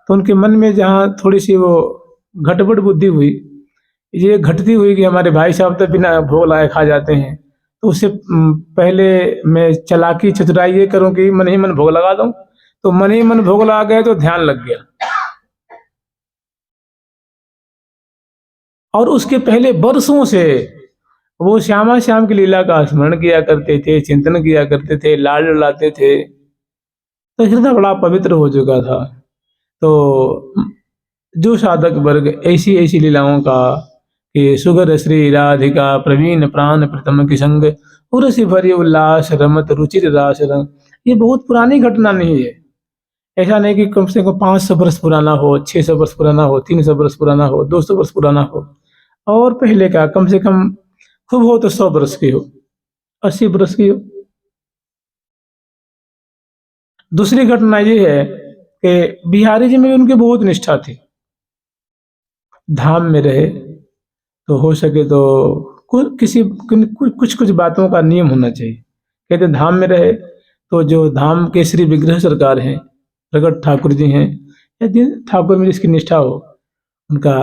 Speaker 1: तो उनके मन में जहाँ थोड़ी सी वो घटबड़ बुद्धि हुई, ये घटती हुई कि हमारे भाई साहब तो बिना भोग लाए खा जाते हैं, तो उससे पहले मैं चालाकी चतुराई ये करूं कि मन ही मन भोग लगा दूं। तो मन ही मन भोग लगा गए तो ध्यान लग गया। और उसके पहले बरसों से वो श्यामा श्याम की लीला का स्मरण किया करते थे, चिंतन किया करते थे, लाड लड़ाते थे, तो हृदय बड़ा पवित्र हो चुका था। तो जो साधक वर्ग ऐसी ऐसी लीलाओं का कि सुगर श्री राधिका प्रवीण प्राण प्रथम की संग उरसी भरी उल्लास रमत रुचिर रास रंग, ये बहुत पुरानी घटना नहीं है। ऐसा नहीं कि कम से कम 500 वर्ष पुराना हो, 600 वर्ष पुराना हो, 300 वर्ष पुराना हो, 200 वर्ष पुराना हो। और पहले का कम से कम खूब हो तो 100 वर्ष की हो, 80 वर्ष की हो। दूसरी घटना ये है कि बिहारी जी में उनकी बहुत निष्ठा थी। धाम में रहे तो हो सके तो कुछ कुछ बातों का नियम होना चाहिए। कहते धाम में रहे तो जो धाम के श्री विग्रह सरकार हैं, प्रगट ठाकुर जी हैं, या जिन ठाकुर में जिसकी निष्ठा हो, उनका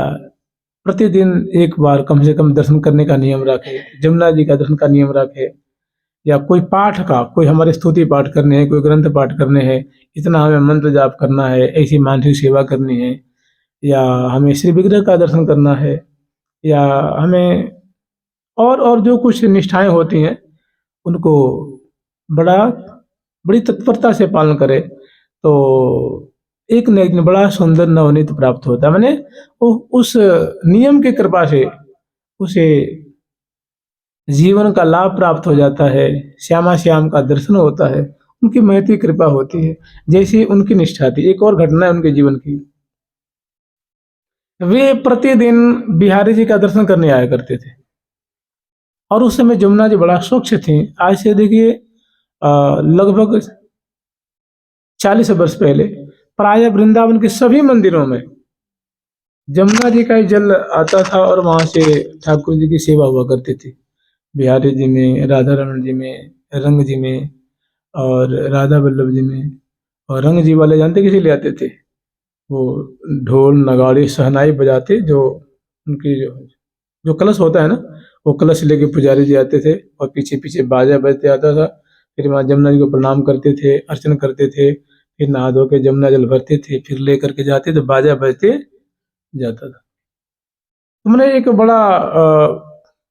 Speaker 1: प्रतिदिन एक बार कम से कम दर्शन करने का नियम रखे, जमुना जी का दर्शन का नियम रखे, या कोई पाठ का, कोई हमारे स्तुति पाठ करने हैं, कोई ग्रंथ पाठ करने हैं, इतना हमें मंत्र जाप करना है, ऐसी मानसिक सेवा करनी है, या हमें श्री विग्रह का दर्शन करना है, या हमें और जो कुछ निष्ठाएं होती हैं उनको बड़ा बड़ी तत्परता से पालन करे, तो एक न एक बड़ा सुंदर नवनीत प्राप्त होता है। मैंने उस नियम की कृपा से उसे जीवन का लाभ प्राप्त हो जाता है, श्यामा श्याम का दर्शन होता है, उनकी महती कृपा होती है, जैसी उनकी निष्ठा थी। एक और घटना है उनके जीवन की, वे प्रतिदिन बिहारी जी का दर्शन करने आया करते थे, और उस समय जमुना जी बड़ा स्वच्छ थी। आज से देखिए लगभग 40 वर्ष पहले प्राय वृंदावन के सभी मंदिरों में जमुना जी का ही जल आता था, और वहां से ठाकुर जी की सेवा हुआ करती थी। बिहारी जी में, राधा रमन जी में, रंग जी में, और राधा वल्लभ जी में। और रंग जी वाले जानते किसी ले आते थे, वो ढोल नगाड़े शहनाई बजाते, जो उनकी जो कलश होता है ना, वो कलश लेके पुजारी जी आते थे, और पीछे पीछे बाजा बजते आता था। फिर वहाँ जमुना जी को प्रणाम करते थे, अर्चन करते थे, फिर नहा धो के जमुना जल भरते थे, फिर ले करके जाते तो बाजा बजते जाता था। मैंने एक बड़ा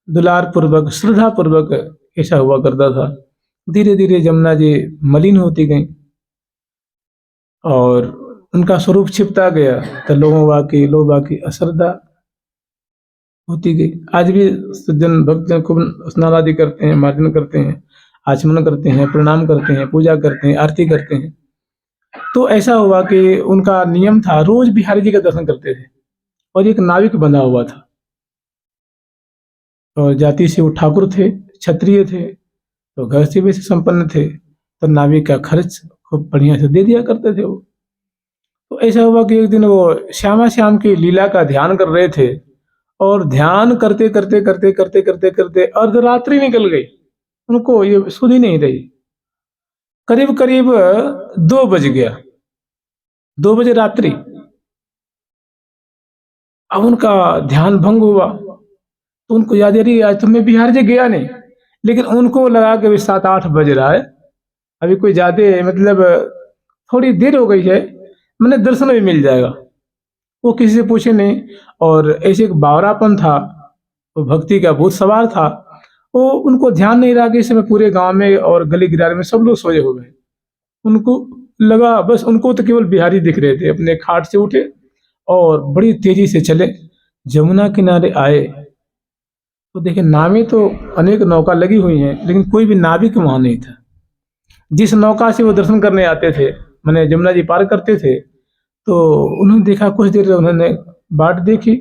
Speaker 1: दुलार पूर्वक श्रद्धा पूर्वक ऐसा हुआ करता था। धीरे धीरे जमुना जी मलिन होती गई और उनका स्वरूप छिपता गया, तो लोगों बाकी अश्रद्धा होती गई। आज भी सज्जन भक्तजन खूब स्नान आदि करते हैं, मार्जन करते हैं, आचमन करते हैं, प्रणाम करते हैं, पूजा करते हैं, आरती करते हैं। तो ऐसा हुआ कि उनका नियम था, रोज बिहारी जी का दर्शन करते थे और एक नाविक बंधा हुआ था और जाति से वो ठाकुर थे, क्षत्रिय थे, तो घर से भी संपन्न थे, तो नाविक का खर्च खूब बढ़िया से दे दिया करते थे वो। तो ऐसा हुआ कि एक दिन वो श्यामा श्याम की लीला का ध्यान कर रहे थे और ध्यान करते करते करते करते करते करते अर्धरात्रि निकल गई, उनको ये सुध ही नहीं रही। करीब करीब 2 बज गया, 2 बजे रात्रि। अब उनका ध्यान भंग हुआ तो उनको याद, अरे आज तो मैं बिहार से गया नहीं, लेकिन उनको लगा कि 7-8 बज रहा है, अभी कोई ज्यादा मतलब थोड़ी देर हो गई है, मैंने दर्शन भी मिल जाएगा। वो किसी से पूछे नहीं और ऐसे एक बावरापन था, वो भक्ति का भूत सवार था। वो उनको ध्यान नहीं रहा कि इस समय पूरे गांव में और गली गिरारे में सब लोग सोए हुए हैं। उनको लगा बस, उनको तो केवल बिहारी दिख रहे थे। अपने खाट से उठे और बड़ी तेजी से चले, जमुना किनारे आए तो देखे नावें तो अनेक नौका लगी हुई हैं, लेकिन कोई भी नाविक वहां नहीं था। जिस नौका से वो दर्शन करने आते थे, मैंने जमुना जी पार करते थे, तो उन्होंने देखा, कुछ देर उन्होंने बाट देखी,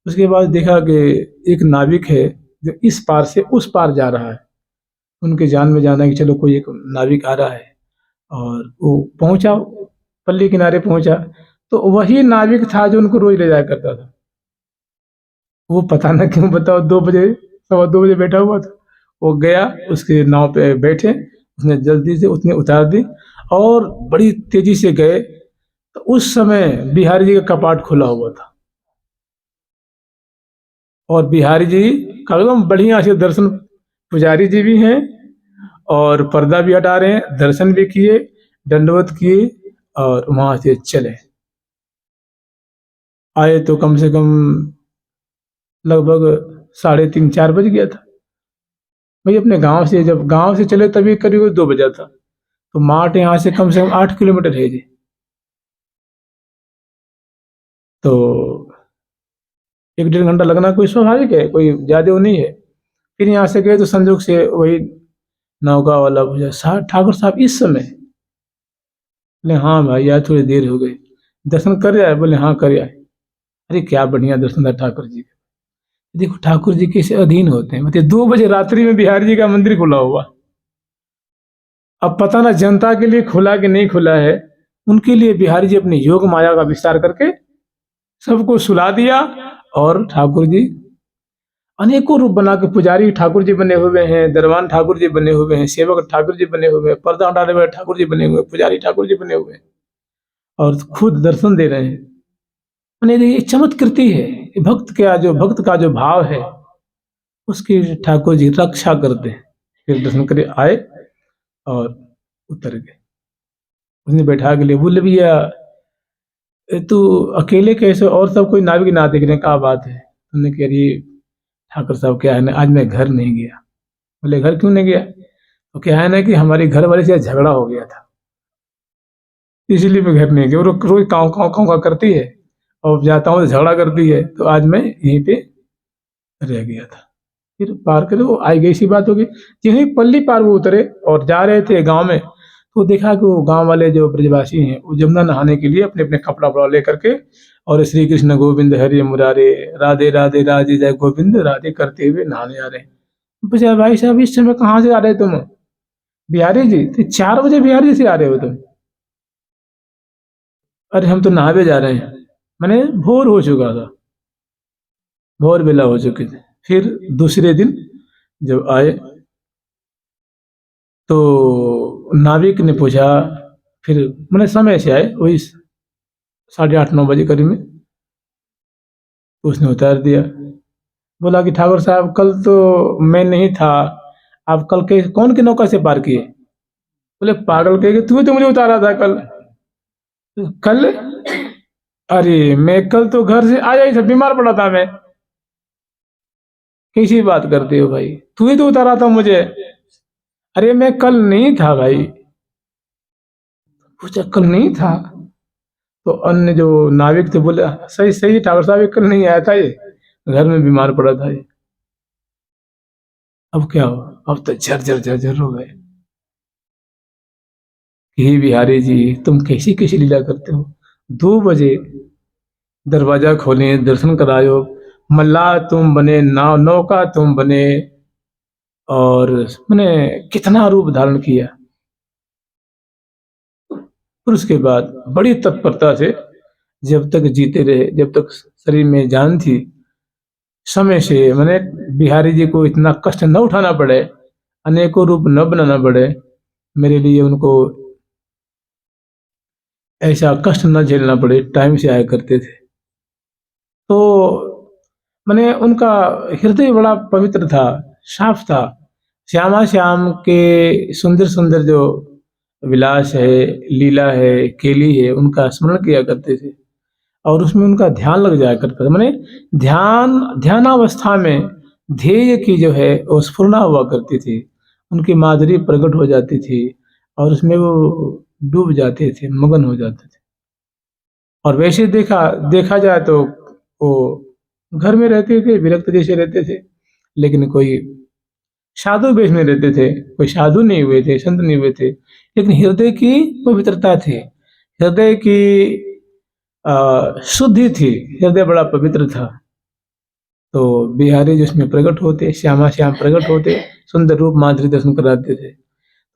Speaker 1: उसके बाद देखा कि एक नाविक है जो इस पार से उस पार जा रहा है। उनके जान में जाना कि चलो कोई एक नाविक आ रहा है, और वो पहुंचा, पल्ली किनारे पहुंचा, तो वही नाविक था जो उनको रोज ले जाया करता था। वो पता ना क्यों, बताओ, 2 बजे, 2:15 बैठा हुआ था। वो गया, उसके नाव पे बैठे, उसने जल्दी से उसने उतार दी और बड़ी तेजी से गए। तो उस समय बिहारी जी का कपाट खुला हुआ था और बिहारी जी का एकदम बढ़िया से दर्शन, पुजारी जी भी हैं और पर्दा भी हटा रहे हैं, दर्शन भी किए, दंडवत किए और वहां से चले आए। तो कम से कम लगभग 3:30-4 बज गया था। भाई अपने गांव से, जब गांव से चले तभी करीब 2 बजा था। तो माठ यहाँ से कम 8 किलोमीटर है जी। तो 1-1.5 घंटा लगना कोई स्वाभाविक है, कोई ज्यादा वो नहीं है। फिर यहाँ से गए तो संजोग से वही नौका वाला पूछा, ठाकुर साहब इस समय? बोले हाँ भाई, आज थोड़ी देर हो गई, दर्शन कर आए? बोले हाँ कर आए। अरे क्या बढ़िया दर्शन था ठाकुर जी का। देखो ठाकुर जी कैसे अधीन होते हैं, मतलब 2 बजे रात्रि में बिहारी जी का मंदिर खुला हुआ। अब पता ना जनता के लिए खुला कि नहीं खुला है, उनके लिए बिहारी जी अपनी योग माया का विस्तार करके सबको सुला दिया। और ठाकुर जी अनेकों रूप बना के, पुजारी ठाकुर जी बने हुए हैं, दरबान ठाकुर जी बने हुए हैं, सेवक ठाकुर जी बने हुए हैं, पर्दा हटाने वाले ठाकुर जी बने हुए हैं, पुजारी ठाकुर जी बने हुए हैं और खुद दर्शन दे रहे हैं। मैंने ये चमत्कृति है, भक्त का जो भाव है, उसकी ठाकुर जी रक्षा करते हैं। फिर दर्शन करे आए और उतर गए। उसने बैठा के लिए, बोले भैया तू अकेले कैसे, और सब कोई नाविक ना देख रहे, क्या बात है? तुमने कह रही ठाकुर साहब क्या है ना, आज मैं घर नहीं गया। बोले घर क्यों नहीं गया? तो क्या है ना कि हमारी घर वाले से झगड़ा हो गया था, इसीलिए मैं घर नहीं गया। वो रोज काँव काँव काँव काँव करती है और जाता हूँ तो झगड़ा करती है, तो आज मैं यहीं पे रह गया था। फिर पार करे वो आई गई, सी बात होगी। यही पल्ली पार वो उतरे और जा रहे थे गांव में, तो देखा कि वो गांव वाले जो ब्रजवासी हैं, वो जमुना नहाने के लिए अपने अपने कपड़ा वपड़ा लेकर के और श्री कृष्ण गोविंद हरि मुरारे, राधे राधे राधे जय गोविंद राधे करते हुए नहाने आ रहे हैं। पूछा भाई साहब इस समय कहाँ से आ रहे तुम? बिहारी जी? तो 4 बजे बिहारी से आ रहे हो तुम? अरे हम तो नहावे जा रहे हैं। मैंने भोर हो चुका था, भोर बेला हो चुके थे। फिर दूसरे दिन जब आए तो नाविक ने पूछा, फिर मैंने समय से आए वही 8:30-9 बजे करीब में, तो उसने उतार दिया। बोला कि ठाकुर साहब कल तो मैं नहीं था, आप कल के कौन के नौका से पार किए? बोले पागल कहे, तू तो मुझे उतारा था कल। कल? अरे मैं कल तो घर से आया ही था, बीमार पड़ा था मैं। कैसी बात करते हो भाई, तू ही तो उतारा था मुझे। अरे मैं कल नहीं था भाई। पूछा कल नहीं था? तो अन्य जो नाविक थे बोले सही सही ठाकुर साहब, ये कल नहीं आया था, ये घर में बीमार पड़ा था ये। अब क्या हुआ? अब तो झरझर झरझर हो गए। हे बिहारी जी, तुम कैसी कैसी लीला करते हो। 2 बजे दरवाजा खोले, दर्शन करायो, मल्लाह तुम बने, नाव नौका तुम बने, और मैंने कितना रूप धारण किया। फिर उसके बाद बड़ी तत्परता से, जब तक जीते रहे, जब तक शरीर में जान थी, समय से मैंने बिहारी जी को इतना कष्ट न उठाना पड़े, अनेकों रूप न बनाना पड़े, मेरे लिए उनको ऐसा कष्ट न झेलना पड़े, टाइम से आया करते थे। तो मैंने उनका हृदय बड़ा पवित्र था, साफ था। श्यामा श्याम के सुंदर सुंदर जो विलास है, लीला है, केली है, उनका स्मरण किया करते थे, और उसमें उनका ध्यान लग जाया करता था। मैंने ध्यानावस्था में ध्येय की जो है वो स्फुरना हुआ करती थी, उनकी माधुरी प्रकट हो जाती थी, और उसमें वो डूब जाते थे, मगन हो जाते थे। और वैसे देखा देखा जाए तो वो घर में रहते थे, विरक्त जैसे रहते थे, लेकिन कोई साधु वेश में रहते थे, कोई साधु नहीं हुए थे, संत नहीं हुए थे, लेकिन हृदय की पवित्रता थी, हृदय की शुद्धि थी, हृदय बड़ा पवित्र था। तो बिहारी जिसमें प्रकट होते, श्यामा श्याम प्रकट होते, सुंदर रूप माधुरी दर्शन कराते थे।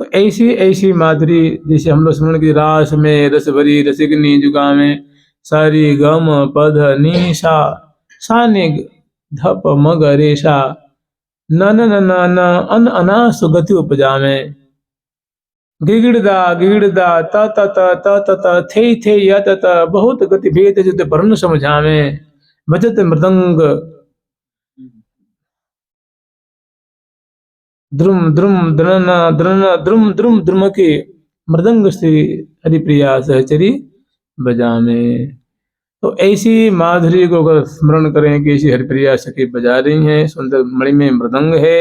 Speaker 1: तो ऐसी ऐसी माधुरी, जैसे हम लोग स्मरण की, रास में रस भरी रसिकनी जुगामे, सारी गम पध नीसा, सानि धप मग रेशा, न न न न न अन अना सुगति उपजामे, गिगिड़दा त त त त त त थे य त त, बहुत गति भेद जित वर्ण समझावे, बजत मृदंग द्रुम द्रुम द्रन द्रन द्रुम द्रुम द्रुम के, मृदंग श्री हरिप्रिया सहचरी बजामे। तो ऐसी माधुरी को अगर स्मरण करें कि ऐसी हरिप्रिया सखी बजा रही हैं, सुंदर मणि में मृदंग है,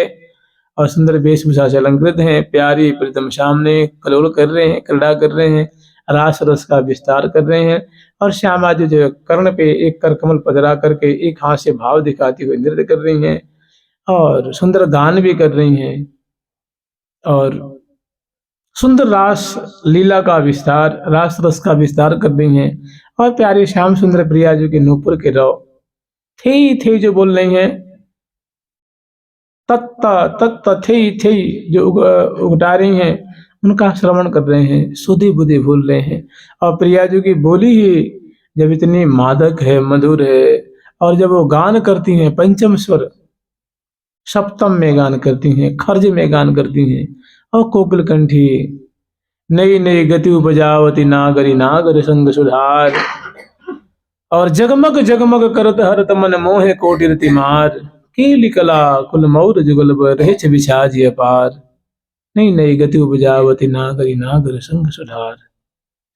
Speaker 1: और सुंदर वेशभूषा से अलंकृत हैं, प्यारी प्रीतम सामने कलोल कर रहे हैं, क्रीड़ा कर रहे हैं, रास रस का विस्तार कर रहे हैं, और श्यामा जी जो कर्ण पे एक कर कमल पधरा करके एक हाथ से भाव दिखाती हुई नृत्य कर रही हैं, और सुंदर गान भी कर रही हैं, और सुंदर रास लीला का विस्तार, रास रस का विस्तार कर रही हैं। और प्यारे श्याम सुंदर प्रिया जी के नूपुर के रव थे जो बोल रही हैं, तत्त तत्त थे जो उगटा रही हैं, उनका श्रवण कर रहे हैं, सुधि बुद्धि भूल रहे हैं। और प्रिया जी की बोली ही जब इतनी मादक है, मधुर है, और जब वो गान करती हैं, पंचम स्वर सप्तम में गान करती हैं, खर्ज में गान करती हैं, और कोकिल कंठी नई नई गति उपजावती, नागरी नागर संग सुधार, और जगमग जगमग करत हरत मन मोहे कोटि रति मार, कीली कला कुल मौर जुगल रहे छवि छाजी अपार, नई नई गति उपजावती, नागरी नागर संग सुधार,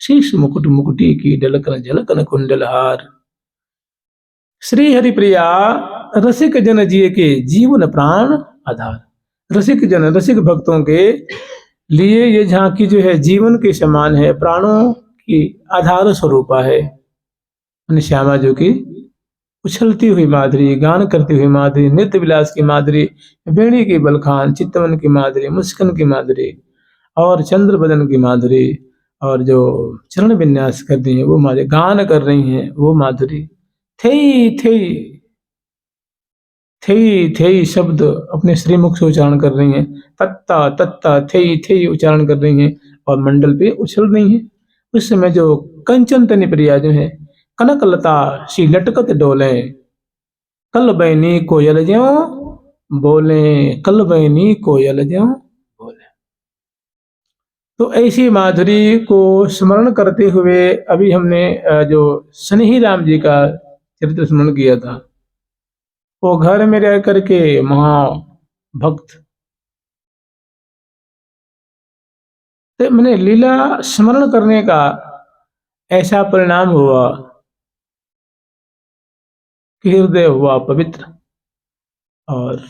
Speaker 1: शीश मुकुट मुकुटी की डलकन झलकन कुंडल हार। श्री हरिप्रिया रसिक जन जिय के जीवन प्राण आधार। रसिक जन, रसिक भक्तों के लिए ये झांकी जो है जीवन के समान है, प्राणों की आधार स्वरूपा है। श्यामा जो की उछलती हुई माधुरी, गान करती हुई माधुरी, नृत्य विलास की माधुरी, बेड़ी की बलखान, चितवन की माधुरी, मुस्कान की माधुरी, और चंद्र बदन की माधुरी, और जो चरण विन्यास करती है वो माधुरी, गान कर रही हैं वो माधुरी, थई थई थई थई शब्द अपने श्रीमुख से उच्चारण कर रही हैं, तत्ता तत्ता थई थई उच्चारण कर रही हैं, और मंडल पे उछल रही हैं। उस समय जो कंचन तनि प्रिया जो है, कनक लता सी लटकत डोले, कल बैनी कोयल ज्यों बोले, कल बैनी कोयल ज्यों बोले। तो ऐसी माधुरी को स्मरण करते हुए अभी हमने जो स्नेही राम जी का चरित्र स्मरण किया था, वो घर में रह करके महाभक्त, तो मैंने लीला स्मरण करने का ऐसा परिणाम हुआ कि हृदय हुआ पवित्र, और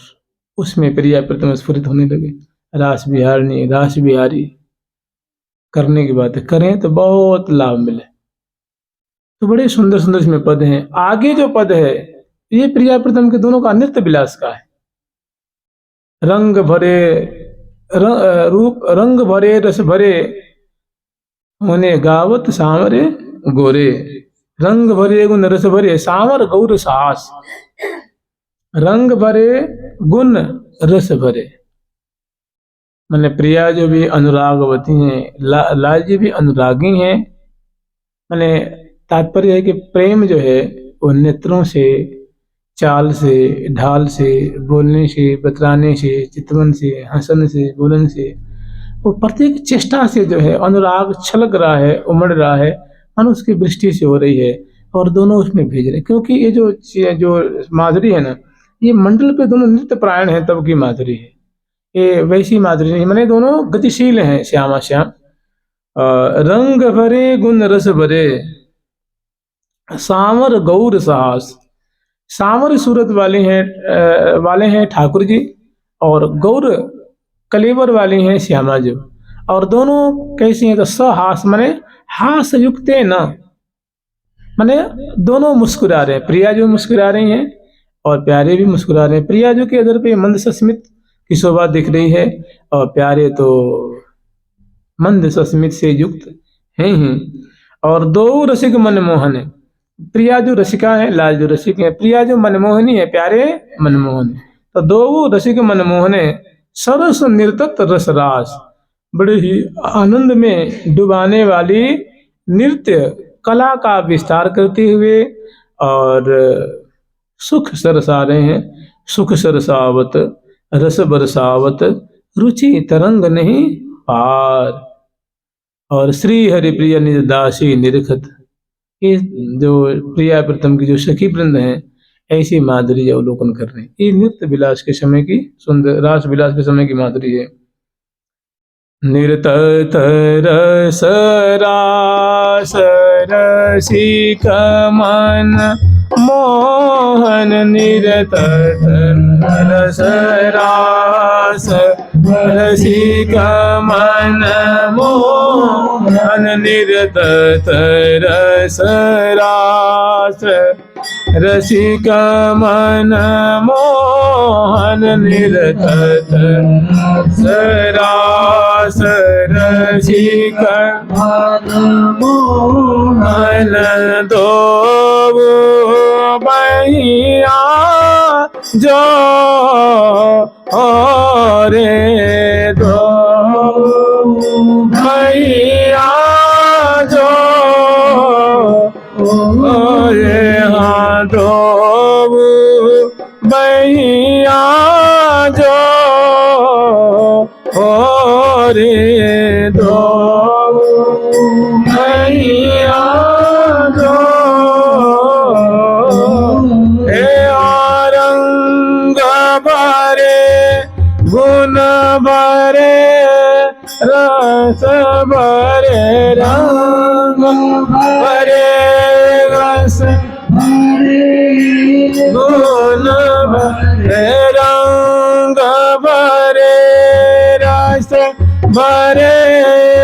Speaker 1: उसमें प्रिया प्रीतम स्फुरित होने लगे। रास बिहारणी रास बिहारी करने की बात है, करें तो बहुत लाभ मिले। तो बड़े सुंदर सुंदर इसमें पद हैं। आगे जो पद है ये प्रिया प्रीतम के दोनों का नृत्य विलास का है। रंग भरे रूप रंग भरे रस भरे होने गावत सांवरे गोरे, रंग भरे गुण रस भरे सांवर गौर साहस। रंग भरे गुण रस भरे मैंने प्रिया जो भी अनुरागवती हैं, लाल जी भी अनुरागी हैं। मैंने तात्पर्य है कि प्रेम जो है वो नेत्रों से, चाल से, ढाल से, बोलने से, बतलाने से, चितवन से, हंसन से, बोलन से, वो प्रत्येक चेष्टा से जो है अनुराग छलक रहा है, उमड़ रहा है, मन उसकी दृष्टि से हो रही है और दोनों उसमें भेज रहे हैं। क्योंकि ये जो माधुरी है ना, ये मंडल पे दोनों नित्य प्रायण है, तब की माधुरी है। ये वैसी माधुरी नहीं, मैंने दोनों गतिशील हैं श्यामा श्याम। रंग भरे गुण रस भरे सांवर गौर साहस। सांवर सूरत वाले हैं ठाकुर जी और गौर कलेवर वाली हैं श्यामा जी। और दोनों कैसी हैं तो सहास माने हास युक्त न, माने दोनों मुस्कुरा रहे हैं। प्रिया जो मुस्कुरा रही हैं और प्यारे भी मुस्कुरा रहे हैं। प्रिया जो के अदर पे मंद सस्मित की शोभा दिख रही है और प्यारे तो मंद सस्मित से युक्त हैं ही। और दो रसिक मनमोहन है। प्रिया जो रसिका है, लाल जो रसिक है, प्रिया जो मनमोहनी है, प्यारे मनमोहन। तो दो रसिक मनमोहने सरस नृतत रसरास, बड़े ही आनंद में डुबाने वाली नृत्य कला का विस्तार करते हुए और सुख सरसा रहे हैं। सुख सरसावत रस बरसावत रुचि तरंग नहीं पार। और श्री हरि प्रिय निज दासी निरखत, ये जो प्रिया प्रीतम की जो सखी वृंद हैं ऐसी माधुरी अवलोकन कर रहे हैं। ये नृत्य विलास के समय की सुंदर, रास विलास के समय की माधुरी है। निरतत रस रास रसिक मन मोहन, निरतत रस रास रसिक मन मोहन, निरतत रस रास रसिक मन मोहन, निरतत रस रास रसिक मन मोहन। दो बहिया जो रे दो भैया जो रे, हाँ दो भैया जो रे, दो भैया जो रंग भरे गुण भरे रस भरे, रंग भरे रस भरे गुण भरे, रंग भरे रस भरे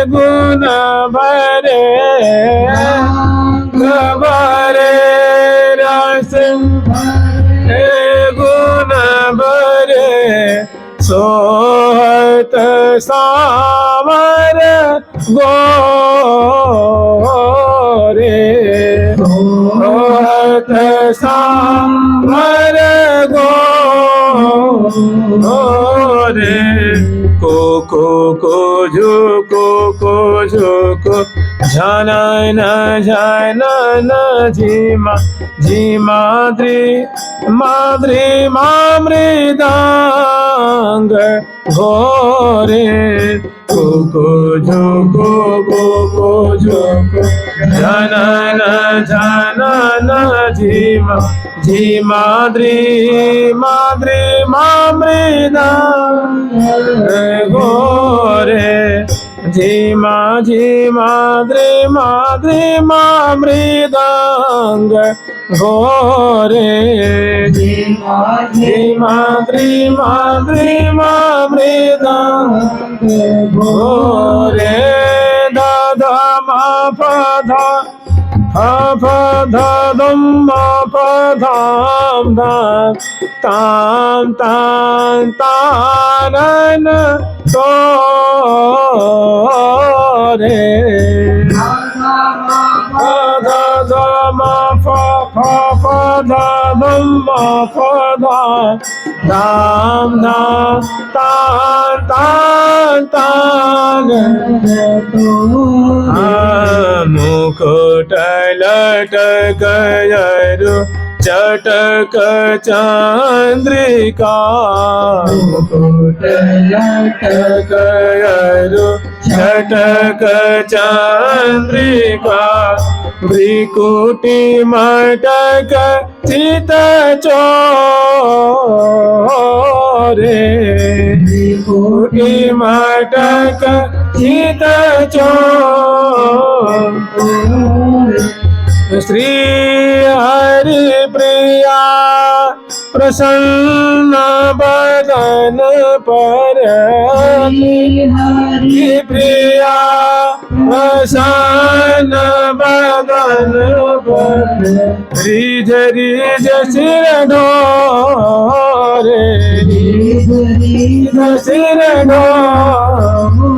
Speaker 1: गुण भरे, रंग भरे रस भरे गुण भरे, सोहत सावर गोरे, सोहत सावर गोरे, को झुको झनन झनन झिमा झिमाद्री माद्री मामृदांग घोरे, को झुको झनन झनन झिमा झिमाद्री माद्री मामृदांग घोरे, झिमा झिमाद्री माद्री मामृदांग घोरे धीमा द्रीमा द्रीमा मृदा घोरे दादा मा पधा अपधदम अपधाम धाम ताम ताम तानन तो रे पधदम अपधदम अपधाम धाम धाम तान तान तानन मुकुट लटक जरु चटक चंद्रिका मुकुट लटक जरु चटक चंद्रिका भ्रिकुटी मटक चित चोरे भ्रिकुटी मटक चित चोरे श्री हरि प्रिया प्रसन्न बदन पर हरि प्रिया प्रसन्न बदन पर रिझ रिझ सिर ढोरे रिझ सिर ढोरे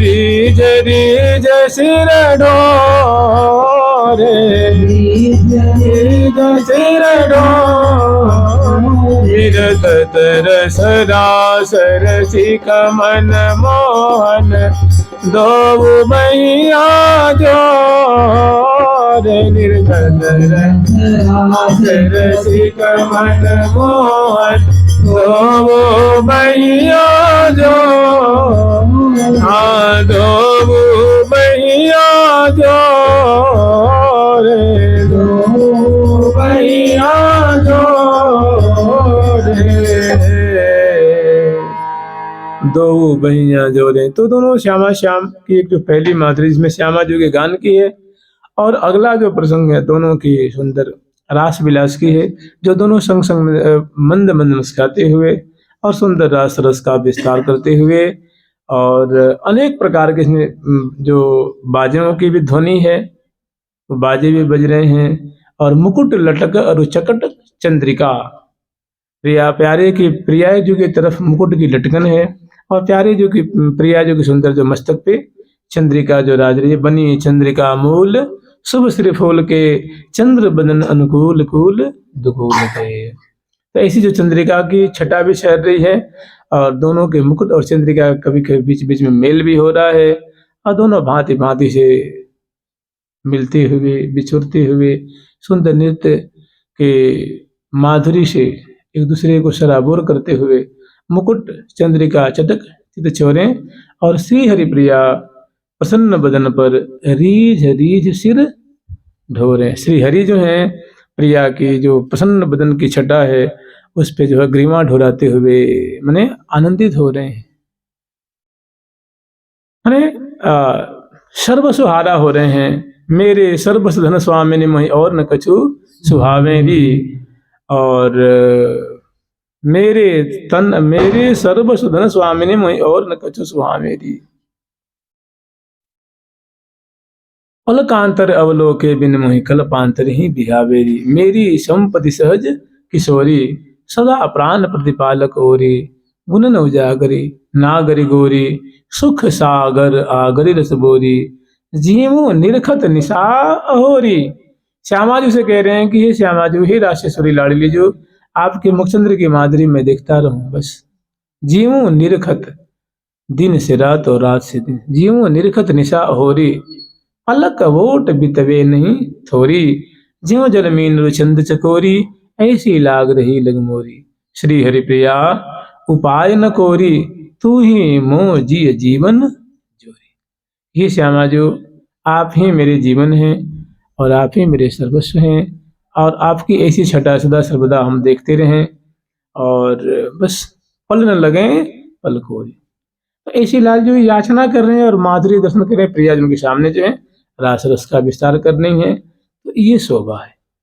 Speaker 1: रिझ रिझ सिर ढोरे सिर ढोरे तरस रासर सिक मन मोहन दो मैया जोर निर्गत रासर सिक मन मोहन दो मैया जो दो मैया जो रे दो मैया जो दो बहियां जोड़े। तो दोनों श्यामा श्याम की एक जो पहली माधुरी जिसमें श्यामा जी के गान की है, और अगला जो प्रसंग है दोनों की सुंदर रास विलास की है, जो दोनों संग संग मंद मंद मुस्कुराते हुए और सुंदर रास रस का विस्तार करते हुए, और अनेक प्रकार के इसमें जो बाजों की भी ध्वनि है, बाजे भी बज रहे हैं, और मुकुट लटक और चकट चंद्रिका, प्रिया प्यारे की प्रिया जो की तरफ मुकुट की लटकन है, और प्यारे जो की प्रिया जो की सुंदर जो मस्तक पे चंद्रिका जो राज रही है, बनी चंद्रिका मूल शुभ श्री फूल के चंद्र बदन अनुकूल कूल दुकूल के। तो ऐसी जो चंद्रिका की छटा भी छर रही है, और दोनों के मुकुट और चंद्रिका कभी कभी बीच बीच में मेल भी हो रहा है, और दोनों भांति भांति से मिलते हुए बिछुड़ते हुए सुंदर नृत्य के माधुरी से एक दूसरे को सराबोर करते हुए मुकुट चंद्रिका चटक चित चोरे, और श्री हरिप्रिया प्रसन्न बदन पर रीझ रीझ सिर ढोरे। श्री हरि जो है प्रिया की जो प्रसन्न बदन की छटा है उस पे जो है ग्रीवा ढोराते हुए माने आनंदित हो रहे हैं, माने सर्वसुहारा हो रहे हैं। मेरे सर्वस धन स्वामिनी मही और न कछु सुहावेरी, और मेरे सर्वस धन स्वामिनी मही और न कछु सुहावेरी। अलकांतर अवलोके बिन मोहि कल्पांतर ही बिहावेरी। मेरी संपत्ति सहज किशोरी सदा प्राण प्रतिपालक ओरी। गुणन उजागरी नागरी गोरी सुख सागर आगरी रस बोरी। जीवो निरखत निशा अहोरी। श्यामाजू से कह रहे हैं कि हे श्यामाजू, हे राशेश्वरी लाडली, जो आपके मुखचंद्र की माधुरी में देखता रहूं बस। जीवो निरखत, दिन से रात और रात से दिन। जीवो निरखत निशा अहोरी। अलक वोट बितवे नहीं थोरी। ज्यों जलमीन रुचंद चकोरी ऐसी लाग रही लगमोरी। श्री हरिप्रिया उपाय न कोरी तू ही मोह जी जीवन जोरी। ये श्यामा जो आप ही मेरे जीवन हैं और आप ही मेरे सर्वस्व हैं, और आपकी ऐसी छटा सदा सर्वदा हम देखते रहें और बस पल न लगे पल खोरी। तो ऐसी लाल जो याचना कर रहे हैं और माधुरी दर्शन कर रहे हैं, प्रिया जिनके सामने जो है रास रस का विस्तार करनी है, तो ये शोभा है।